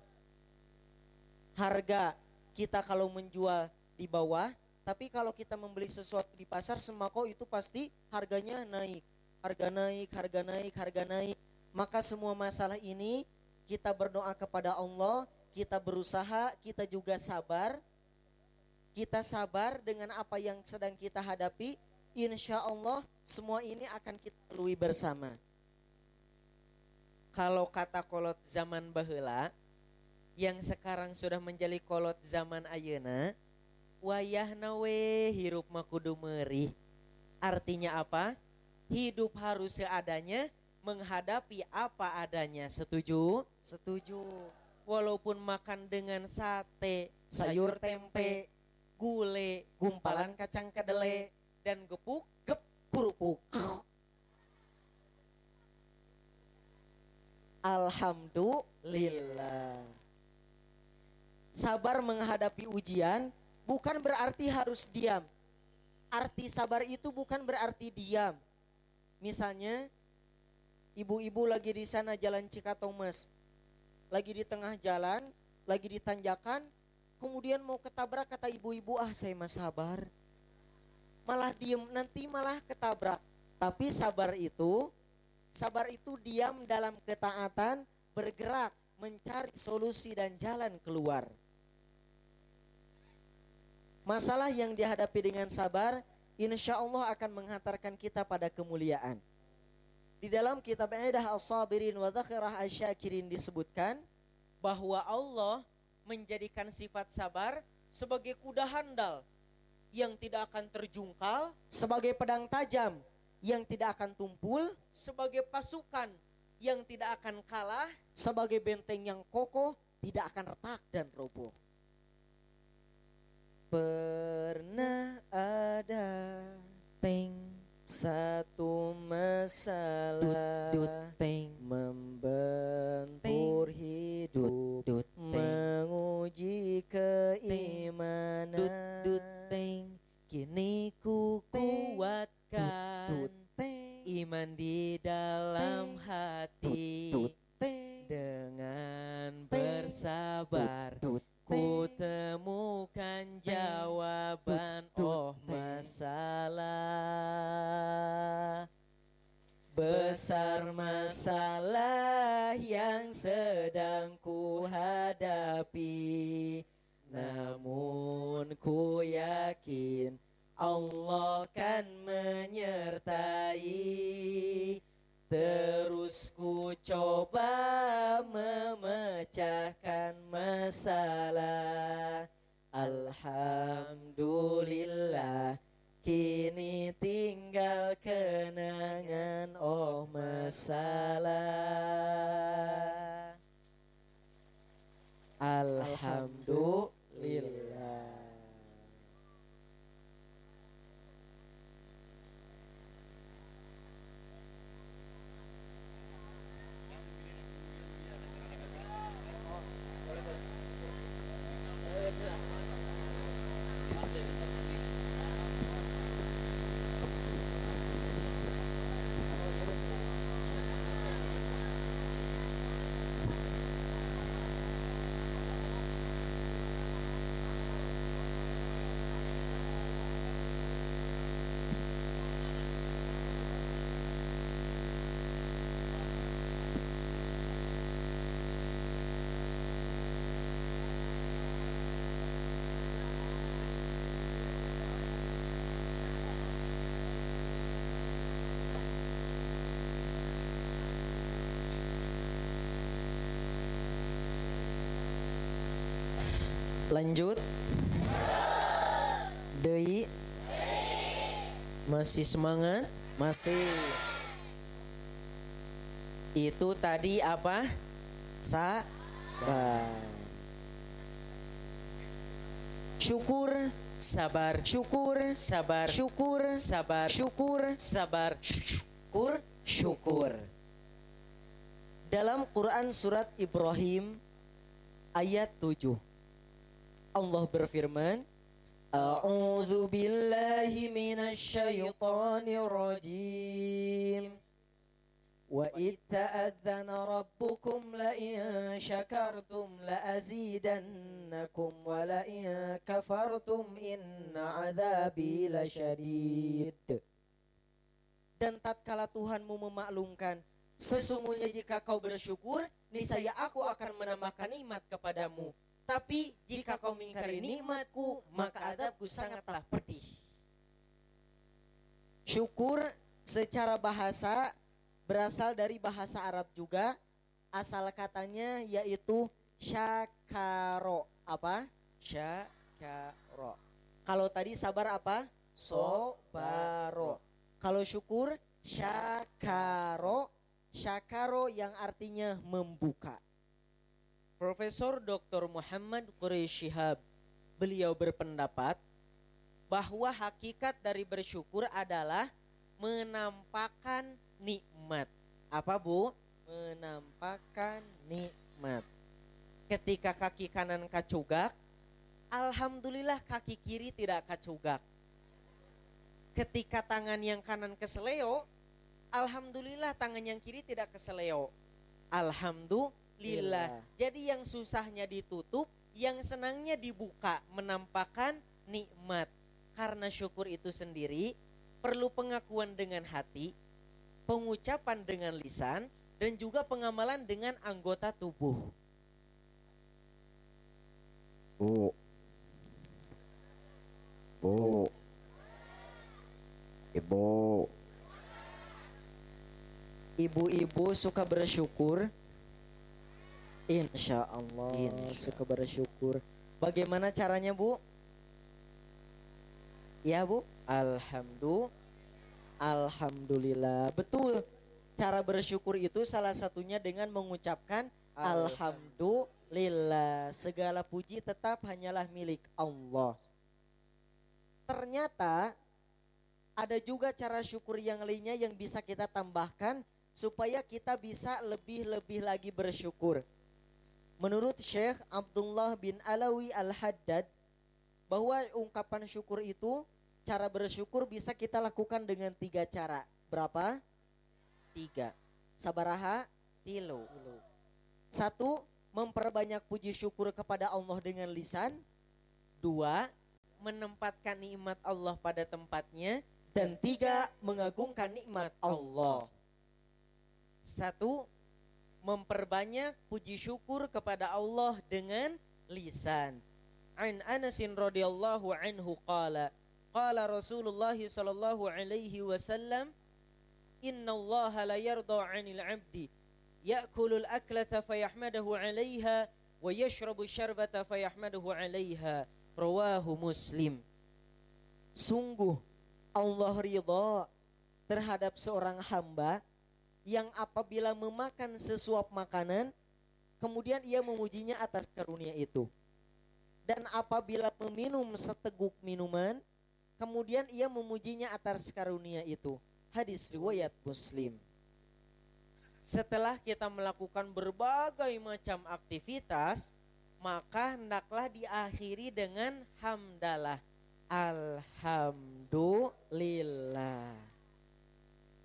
Harga kita kalau menjual di bawah, tapi kalau kita membeli sesuatu di pasar sembako itu pasti harganya naik. Harga naik. Maka semua masalah ini kita berdoa kepada Allah, kita berusaha, kita juga sabar. Kita sabar dengan apa yang sedang kita hadapi. Insya Allah semua ini akan kita lalui bersama. Kalau kata kolot zaman baheula, yang sekarang sudah menjadi kolot zaman ayeuna, wayahna we hirup mah kudu meurih. Artinya apa? Hidup harus seadanya, menghadapi apa adanya. Setuju? Setuju. Walaupun makan dengan sate, sayur tempe, gule, gumpalan kacang kedelai, dan gepuk, kerupuk. Alhamdulillah. Sabar menghadapi ujian bukan berarti harus diam. Arti sabar itu bukan berarti diam. Misalnya, ibu-ibu lagi di sana jalan Cikatomas, lagi di tengah jalan, lagi di tanjakan, kemudian mau ketabrak, kata ibu-ibu, saya mah sabar. Malah diem, nanti malah ketabrak. Tapi sabar itu diam dalam ketaatan, bergerak, mencari solusi dan jalan keluar. Masalah yang dihadapi dengan sabar, insya Allah akan menghantarkan kita pada kemuliaan. Di dalam kitab Idah As-Sabirin wa Dhakhirah Asy-Syakirin disebutkan bahwa Allah menjadikan sifat sabar sebagai kuda handal yang tidak akan terjungkal, sebagai pedang tajam yang tidak akan tumpul, sebagai pasukan yang tidak akan kalah, sebagai benteng yang kokoh, tidak akan retak dan roboh. Pernah ada satu masalah membentur hidup, menguji keimanan. Kini ku kuatkan iman di dalam hati, dengan bersabar ku temukan jawaban masalah. Besar masalah yang sedang ku hadapi, namun ku yakin Allah kan menyertai. Terus ku coba memecahkan masalah. Alhamdulillah, kini tinggal kenangan masalah. Alhamdulillah. Lanjut. Deui. Masih semangat? Masih. Itu tadi apa? Sabar. Syukur, sabar, syukur, sabar, syukur, sabar, syukur, sabar, syukur, syukur. Dalam Quran surat Ibrahim ayat 7 Allah berfirman, A'udzu billahi minasy syaithanir rajim. Wa itta'adzana rabbukum la in syakartum la azidannakum wa la in kafartum inna adzabi lasyadid. Dan tatkala Tuhanmu memaklumkan, sesungguhnya jika kau bersyukur, niscaya aku akan menambahkan nikmat kepadamu. Tapi jika kau mengingkari nikmatku, maka azabku sangatlah pedih. Syukur secara bahasa berasal dari bahasa Arab juga. Asal katanya yaitu syakaro. Apa? Syakaro. Kalau tadi sabar apa? Sobaro. Kalau syukur syakaro. Syakaro yang artinya membuka. Profesor Dr. Muhammad Quraish Shihab, beliau berpendapat bahwa hakikat dari bersyukur adalah menampakkan nikmat. Apa Bu? Menampakkan nikmat. Ketika kaki kanan kacugak, alhamdulillah kaki kiri tidak kacugak. Ketika tangan yang kanan keseleo, alhamdulillah tangan yang kiri tidak keseleo. Alhamdulillah. Jadi yang susahnya ditutup, yang senangnya dibuka, menampakkan nikmat. Karena syukur itu sendiri perlu pengakuan dengan hati, pengucapan dengan lisan, dan juga pengamalan dengan anggota tubuh. Bu. Ibu. Ibu-ibu suka bersyukur? Insya Allah suka bersyukur. Bagaimana caranya Bu? Ya Bu? Alhamdulillah. Betul. Cara bersyukur itu salah satunya dengan mengucapkan Alhamdulillah. Segala puji tetap hanyalah milik Allah. Ternyata ada juga cara syukur yang lainnya yang bisa kita tambahkan supaya kita bisa lebih-lebih lagi bersyukur. Menurut Syekh Abdullah bin Alawi Al-Haddad, bahwa ungkapan syukur itu, cara bersyukur bisa kita lakukan dengan 3 cara. Berapa? 3. Sabaraha? 3. 1. Memperbanyak puji syukur kepada Allah dengan lisan. 2. Menempatkan nikmat Allah pada tempatnya. Dan 3. Mengagungkan nikmat Allah. 1. Memperbanyak puji syukur kepada Allah dengan lisan. An Anasin radhiyallahu anhu qala Rasulullah sallallahu alaihi wasallam, inna Allah la yarda 'anil 'abdi ya'kulul aklata fayahmadahu 'alaiha wa yashrabu syarbata fayahmadahu 'alaiha. Rawahu Muslim. Sungguh Allah ridha terhadap seorang hamba yang apabila memakan sesuap makanan, kemudian ia memujinya atas karunia itu. Dan apabila meminum seteguk minuman, kemudian ia memujinya atas karunia itu. Hadis riwayat Muslim. Setelah kita melakukan berbagai macam aktivitas, maka hendaklah diakhiri dengan hamdalah. Alhamdulillah.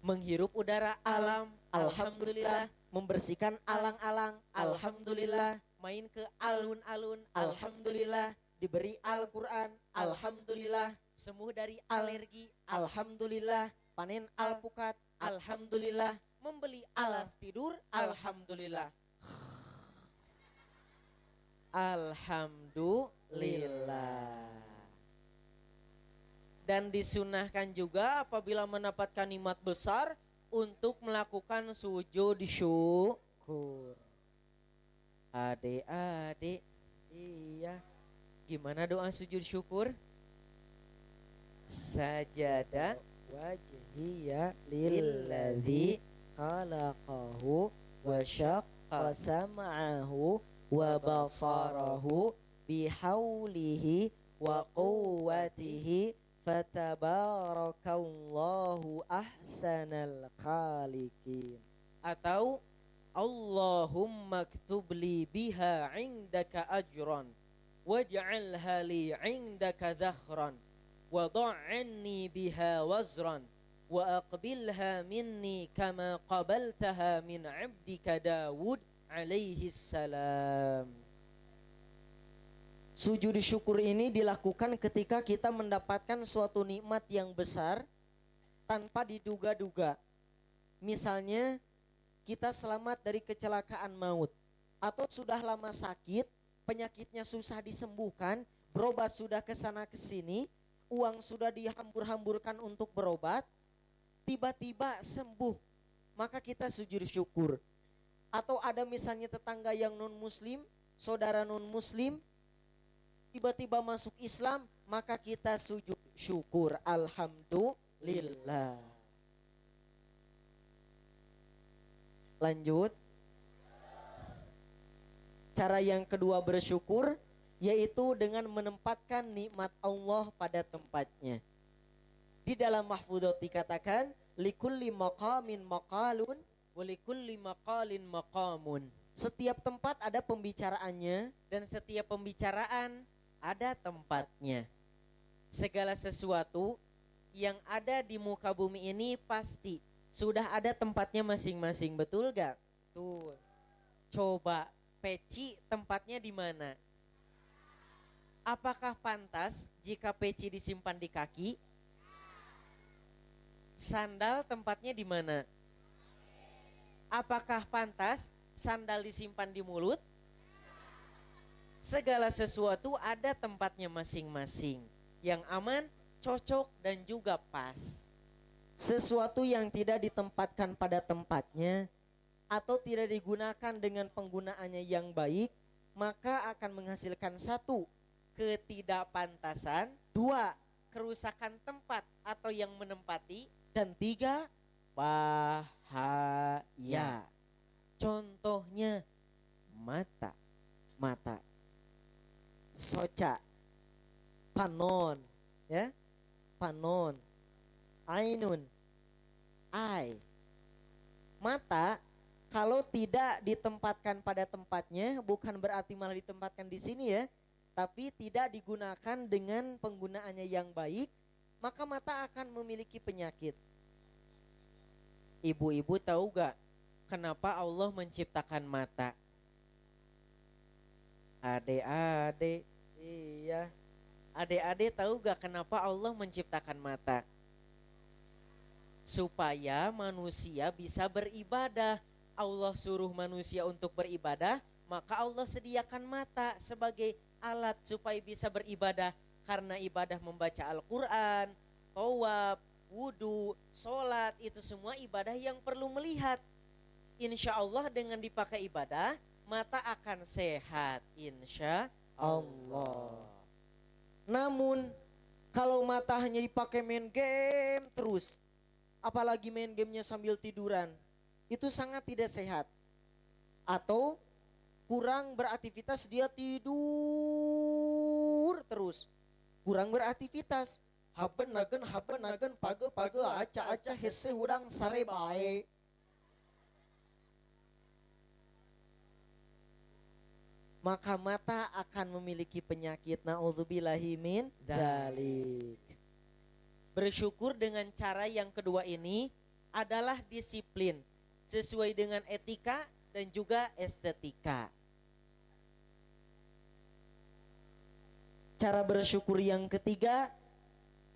Menghirup udara alam, alhamdulillah. Membersihkan alang-alang, alhamdulillah. Main ke alun-alun, alhamdulillah. Diberi Al-Quran, alhamdulillah. Sembuh dari alergi, alhamdulillah. Panen alpukat, alhamdulillah. Membeli alas tidur, alhamdulillah. Alhamdulillah. Dan disunahkan juga apabila mendapatkan nikmat besar untuk melakukan sujud syukur. Adik-adik, iya, Gimana doa sujud syukur? Sajada wajhiya lilladzi khalaqahu wa syaqqa sam'ahu wa basarahu bihaulihi wa quwwatihi fatabarakallahu ahsanal khaliqin. Atau Allahumma ktub li biha indaka ajran waj'alha li indaka dhakhran wa dha'anni biha wazran wa aqbilha minni kama qabaltaha min 'abdika Daud alaihi salam. Sujud syukur ini dilakukan ketika kita mendapatkan suatu nikmat yang besar tanpa diduga-duga. Misalnya kita selamat dari kecelakaan maut, atau sudah lama sakit, penyakitnya susah disembuhkan, berobat sudah ke sana ke sini, uang sudah dihambur-hamburkan untuk berobat, tiba-tiba sembuh, maka kita sujud syukur. Atau ada misalnya tetangga yang non muslim, saudara non muslim tiba-tiba masuk Islam, maka kita sujud syukur, alhamdulillah. Lanjut. Cara yang kedua bersyukur yaitu dengan menempatkan nikmat Allah pada tempatnya. Di dalam Mahfudhot dikatakan likulli maqamin maqalun wa likulli maqalin maqamun. Setiap tempat ada pembicaraannya dan setiap pembicaraan ada tempatnya. Segala sesuatu yang ada di muka bumi ini pasti sudah ada tempatnya masing-masing, betul gak? Tuh. Coba peci tempatnya di mana? Apakah pantas jika peci disimpan di kaki? Sandal tempatnya di mana? Apakah pantas sandal disimpan di mulut? Segala sesuatu ada tempatnya masing-masing. Yang aman, cocok dan juga pas. Sesuatu yang tidak ditempatkan pada tempatnya atau tidak digunakan dengan penggunaannya yang baik, maka akan menghasilkan satu, ketidakpantasan, dua, kerusakan tempat atau yang menempati, dan tiga, bahaya. Contohnya mata, soca, panon, ya, panon, ainun, eye. Mata kalau tidak ditempatkan pada tempatnya, bukan berarti malah ditempatkan di sini ya, tapi tidak digunakan dengan penggunaannya yang baik, maka mata akan memiliki penyakit. Ibu-ibu tahu gak kenapa Allah menciptakan mata? Adik-adik, iya. Adik-adik tahu gak kenapa Allah menciptakan mata? Supaya manusia bisa beribadah. Allah suruh manusia untuk beribadah, maka Allah sediakan mata sebagai alat supaya bisa beribadah. Karena ibadah membaca Al-Quran, tawaf, wudu, sholat, itu semua ibadah yang perlu melihat. Insya Allah dengan dipakai ibadah, mata akan sehat, insya Allah. Namun kalau mata hanya dipakai main game terus, apalagi main gamenya sambil tiduran, itu sangat tidak sehat. Atau kurang beraktivitas, dia tidur terus, kurang beraktivitas. Habenagen page aca hese hudang sare bae. Maka mata akan memiliki penyakit. Na'udzubillahi min dzalik. Bersyukur dengan cara yang kedua ini adalah disiplin sesuai dengan etika dan juga estetika. Cara bersyukur yang ketiga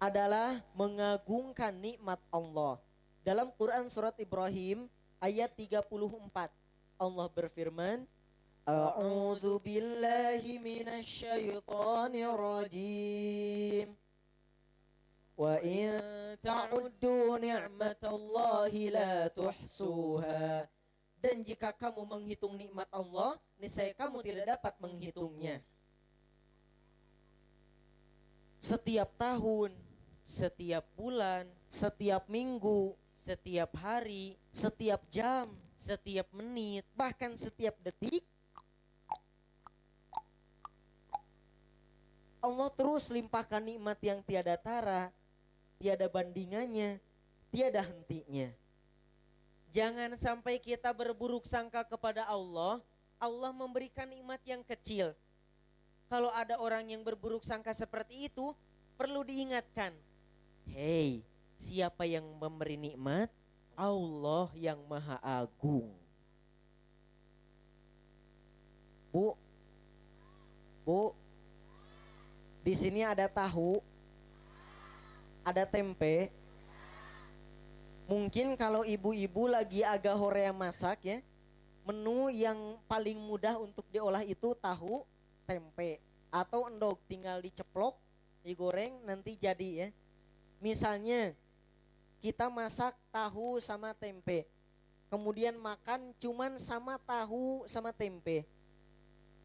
adalah mengagungkan nikmat Allah. Dalam Quran surat Ibrahim ayat 34, Allah berfirman, A'udzu billahi minasyaitonir rajim. Wa in ta'uddu ni'matallahi la tuhsuha. Dan jika kamu menghitung nikmat Allah, niscaya kamu tidak dapat menghitungnya. setiap tahun, setiap bulan, setiap minggu, setiap hari, setiap jam, setiap menit, bahkan setiap detik. Allah terus limpahkan nikmat yang tiada tara, tiada bandingannya, tiada hentinya. Jangan sampai kita berburuk sangka kepada Allah. Allah memberikan nikmat yang kecil. Kalau ada orang yang berburuk sangka seperti itu, perlu diingatkan. Hei, siapa yang memberi nikmat? Allah yang Maha Agung. Bu, di sini ada tahu, ada tempe. Mungkin kalau ibu-ibu lagi agak horea masak ya, menu yang paling mudah untuk diolah itu tahu, tempe, atau endog, tinggal diceplok, digoreng, nanti jadi ya. Misalnya kita masak tahu sama tempe, kemudian makan cuman sama tahu sama tempe.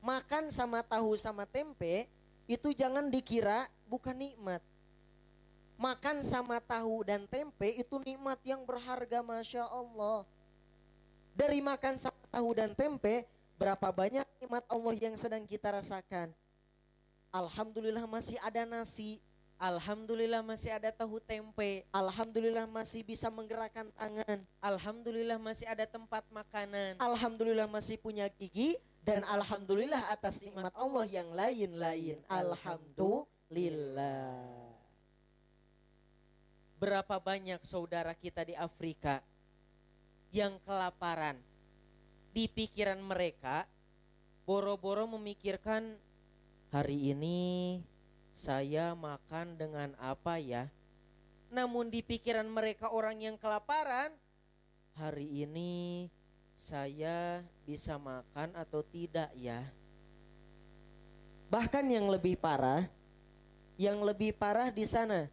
Makan sama tahu sama tempe itu jangan dikira bukan nikmat. Makan sama tahu dan tempe itu nikmat yang berharga, Masya Allah. Dari makan sama tahu dan tempe, berapa banyak nikmat Allah yang sedang kita rasakan. Alhamdulillah masih ada nasi, Alhamdulillah masih ada tahu tempe, alhamdulillah masih bisa menggerakkan tangan, alhamdulillah masih ada tempat makanan, alhamdulillah masih punya gigi, dan alhamdulillah atas nikmat Allah yang lain-lain. Alhamdulillah. Berapa banyak saudara kita di Afrika yang kelaparan. Di pikiran mereka boro-boro memikirkan, hari ini saya makan dengan apa ya? Namun di pikiran mereka orang yang kelaparan, hari ini saya bisa makan atau tidak ya? Bahkan yang lebih parah di sana,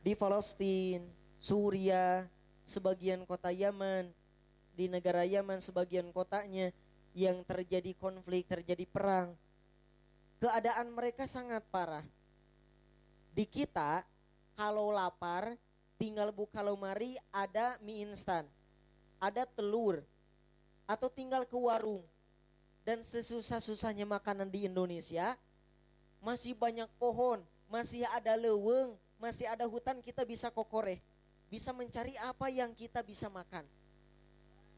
di Palestina, Suriah, sebagian kota Yaman, di negara Yaman sebagian kotanya yang terjadi konflik, terjadi perang. Keadaan mereka sangat parah. Di kita kalau lapar tinggal buka lemari ada mie instan, ada telur, atau tinggal ke warung. Dan sesusah-susahnya makanan di Indonesia, masih banyak pohon, masih ada leweng, masih ada hutan, kita bisa kokoreh, bisa mencari apa yang kita bisa makan.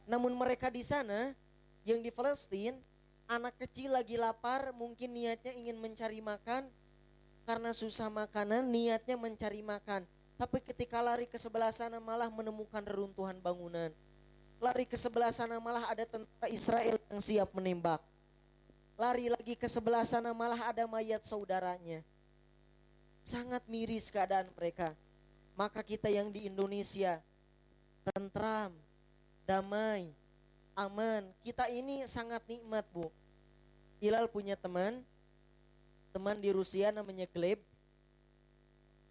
Namun mereka di sana, yang di Palestina, anak kecil lagi lapar, mungkin niatnya ingin mencari makan, karena susah makanan, niatnya mencari makan. Tapi ketika lari ke sebelah sana malah menemukan reruntuhan bangunan. Lari ke sebelah sana malah ada tentara Israel yang siap menembak. Lari lagi ke sebelah sana malah ada mayat saudaranya. Sangat miris keadaan mereka. Maka kita yang di Indonesia, tentram, damai, aman. Kita ini sangat nikmat, Bu. Hilal punya teman di Rusia namanya Gleb.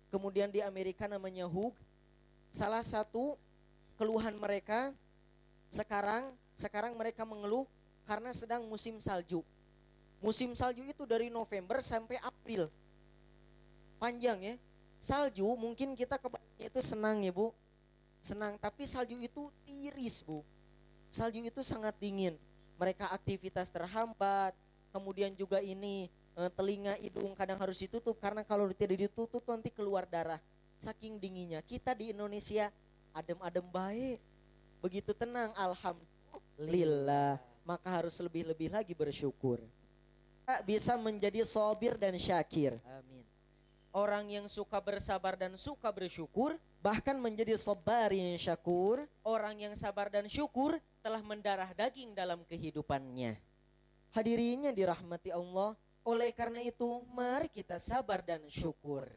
Kemudian di Amerika namanya Hug. Salah satu keluhan mereka sekarang mereka mengeluh karena sedang musim salju. Musim salju itu dari November sampai April. Panjang ya. Salju mungkin kita kebanyakan itu senang ya Bu. Senang, tapi salju itu tiris Bu. Salju itu sangat dingin. Mereka aktivitas terhambat. Kemudian juga ini telinga, hidung kadang harus ditutup karena kalau tidak ditutup nanti keluar darah. Saking dinginnya. Kita di Indonesia adem-adem baik. Begitu tenang, alhamdulillah. Maka harus lebih-lebih lagi bersyukur. Kita bisa menjadi sabir dan syakir. Amin. Orang yang suka bersabar dan suka bersyukur, Bahkan menjadi sabarin syakur. orang yang sabar dan syukur telah mendarah daging dalam kehidupannya. Hadirinnya dirahmati Allah. Oleh karena itu, mari kita sabar dan syukur.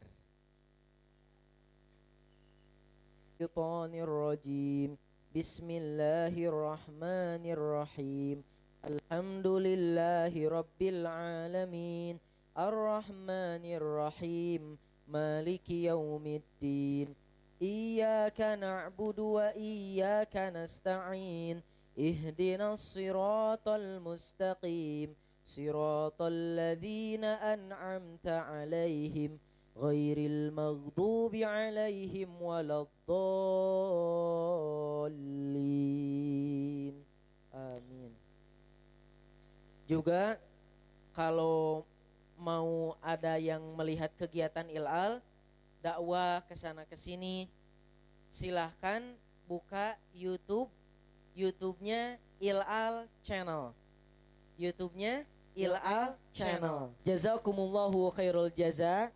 Syaitanirrajim. Bismillahirrahmanirrahim. Alhamdulillahi rabbil alamin. Ar-Rahmanir-Rahim. Maliki yaumiddin. Iyyaka na'budu wa iyyaka nasta'in. Ihdinas siratal mustaqim. Siratal ladzina an'amta 'alaihim ghairil maghdubi alaihim waladdallin. Amin. Juga kalau mau ada yang melihat kegiatan Ilal, dakwah kesana kesini, silahkan buka YouTube-nya Ilal Channel. YouTube-nya Ilal Channel. Jazakumullahu khairul jaza.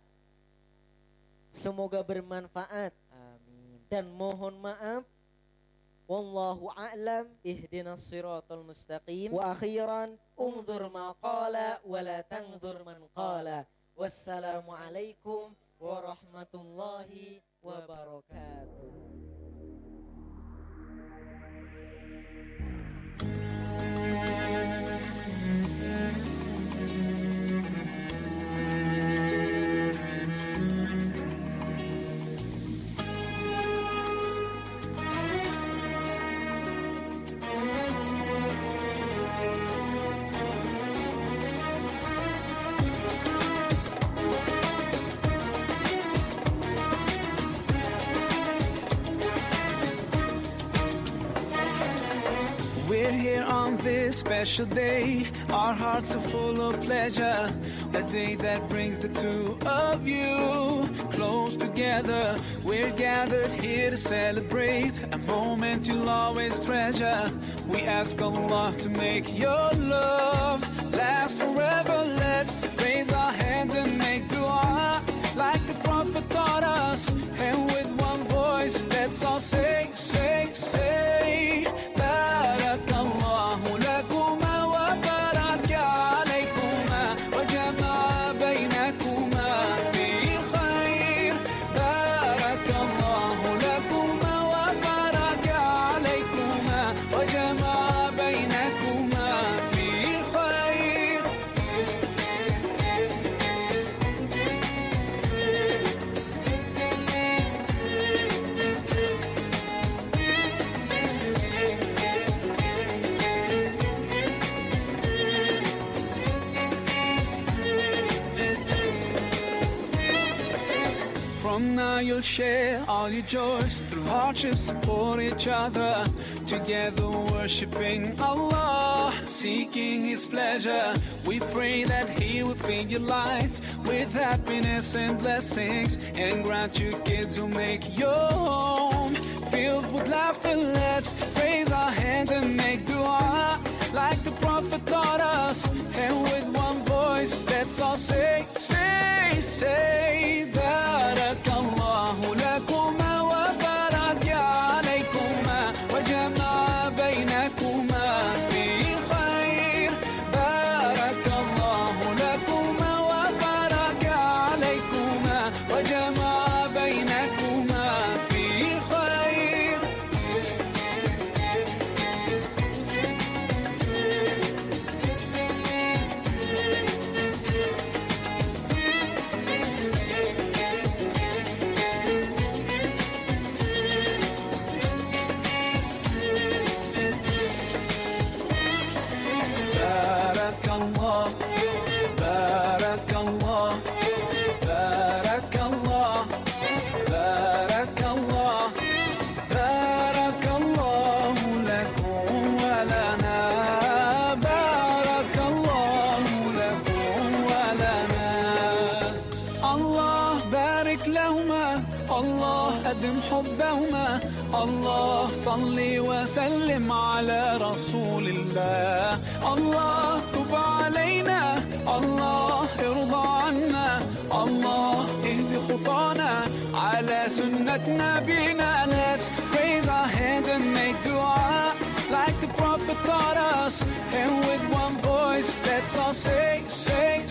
Semoga bermanfaat. Amin. Dan mohon maaf. Wallahu a'lam. Ihdinas siratal mustaqim. Wa akhiran unzur ma qala wa la tanzur man qala. Wassalamu alaikum warahmatullahi wabarakatuh. We're here on this special day. Our hearts are full of pleasure. A day that brings the two of you close together. We're gathered here to celebrate a moment you'll always treasure. We ask Allah to make your love last forever. Let's raise our hands and make dua like the Prophet taught us. And with one voice, let's all say, say, say. Barakallahu lakuma wa baraka alaykuma wa jama'a baynakuma fi khair. Barakallahu lakuma wa baraka alaykuma wa jama'a baynakuma fi khair. From now you'll share all your joys. Through hardships support each other. Together worshiping Allah, seeking His pleasure. We pray that He will fill your life with happiness and blessings, and grant you kids who make your home filled with laughter. Let's raise our hands and make dua like the Prophet taught us. And with one voice, let's all say, say, say. Barakallahu lakuma wa baraka alaykuma wa jama'a baynakuma fi khair. Barakallahu lakuma wa baraka alaykuma wa jama'a baynakuma fi khair. Barakallah, Barakallah, Barakallah, Barakallah, Barakallahu lakum wa lana. Barakallahu lakum wa lana. Allah barik lahuma, Allah adim hubbahuma. Allah salli wa sallim ala rasulillah. Allah tub alayna, Allah irda anna. Allah ihdi khutana ala sunnat nabina. Let's raise our hands and make dua like the Prophet taught us. And with one voice, let's all say, say,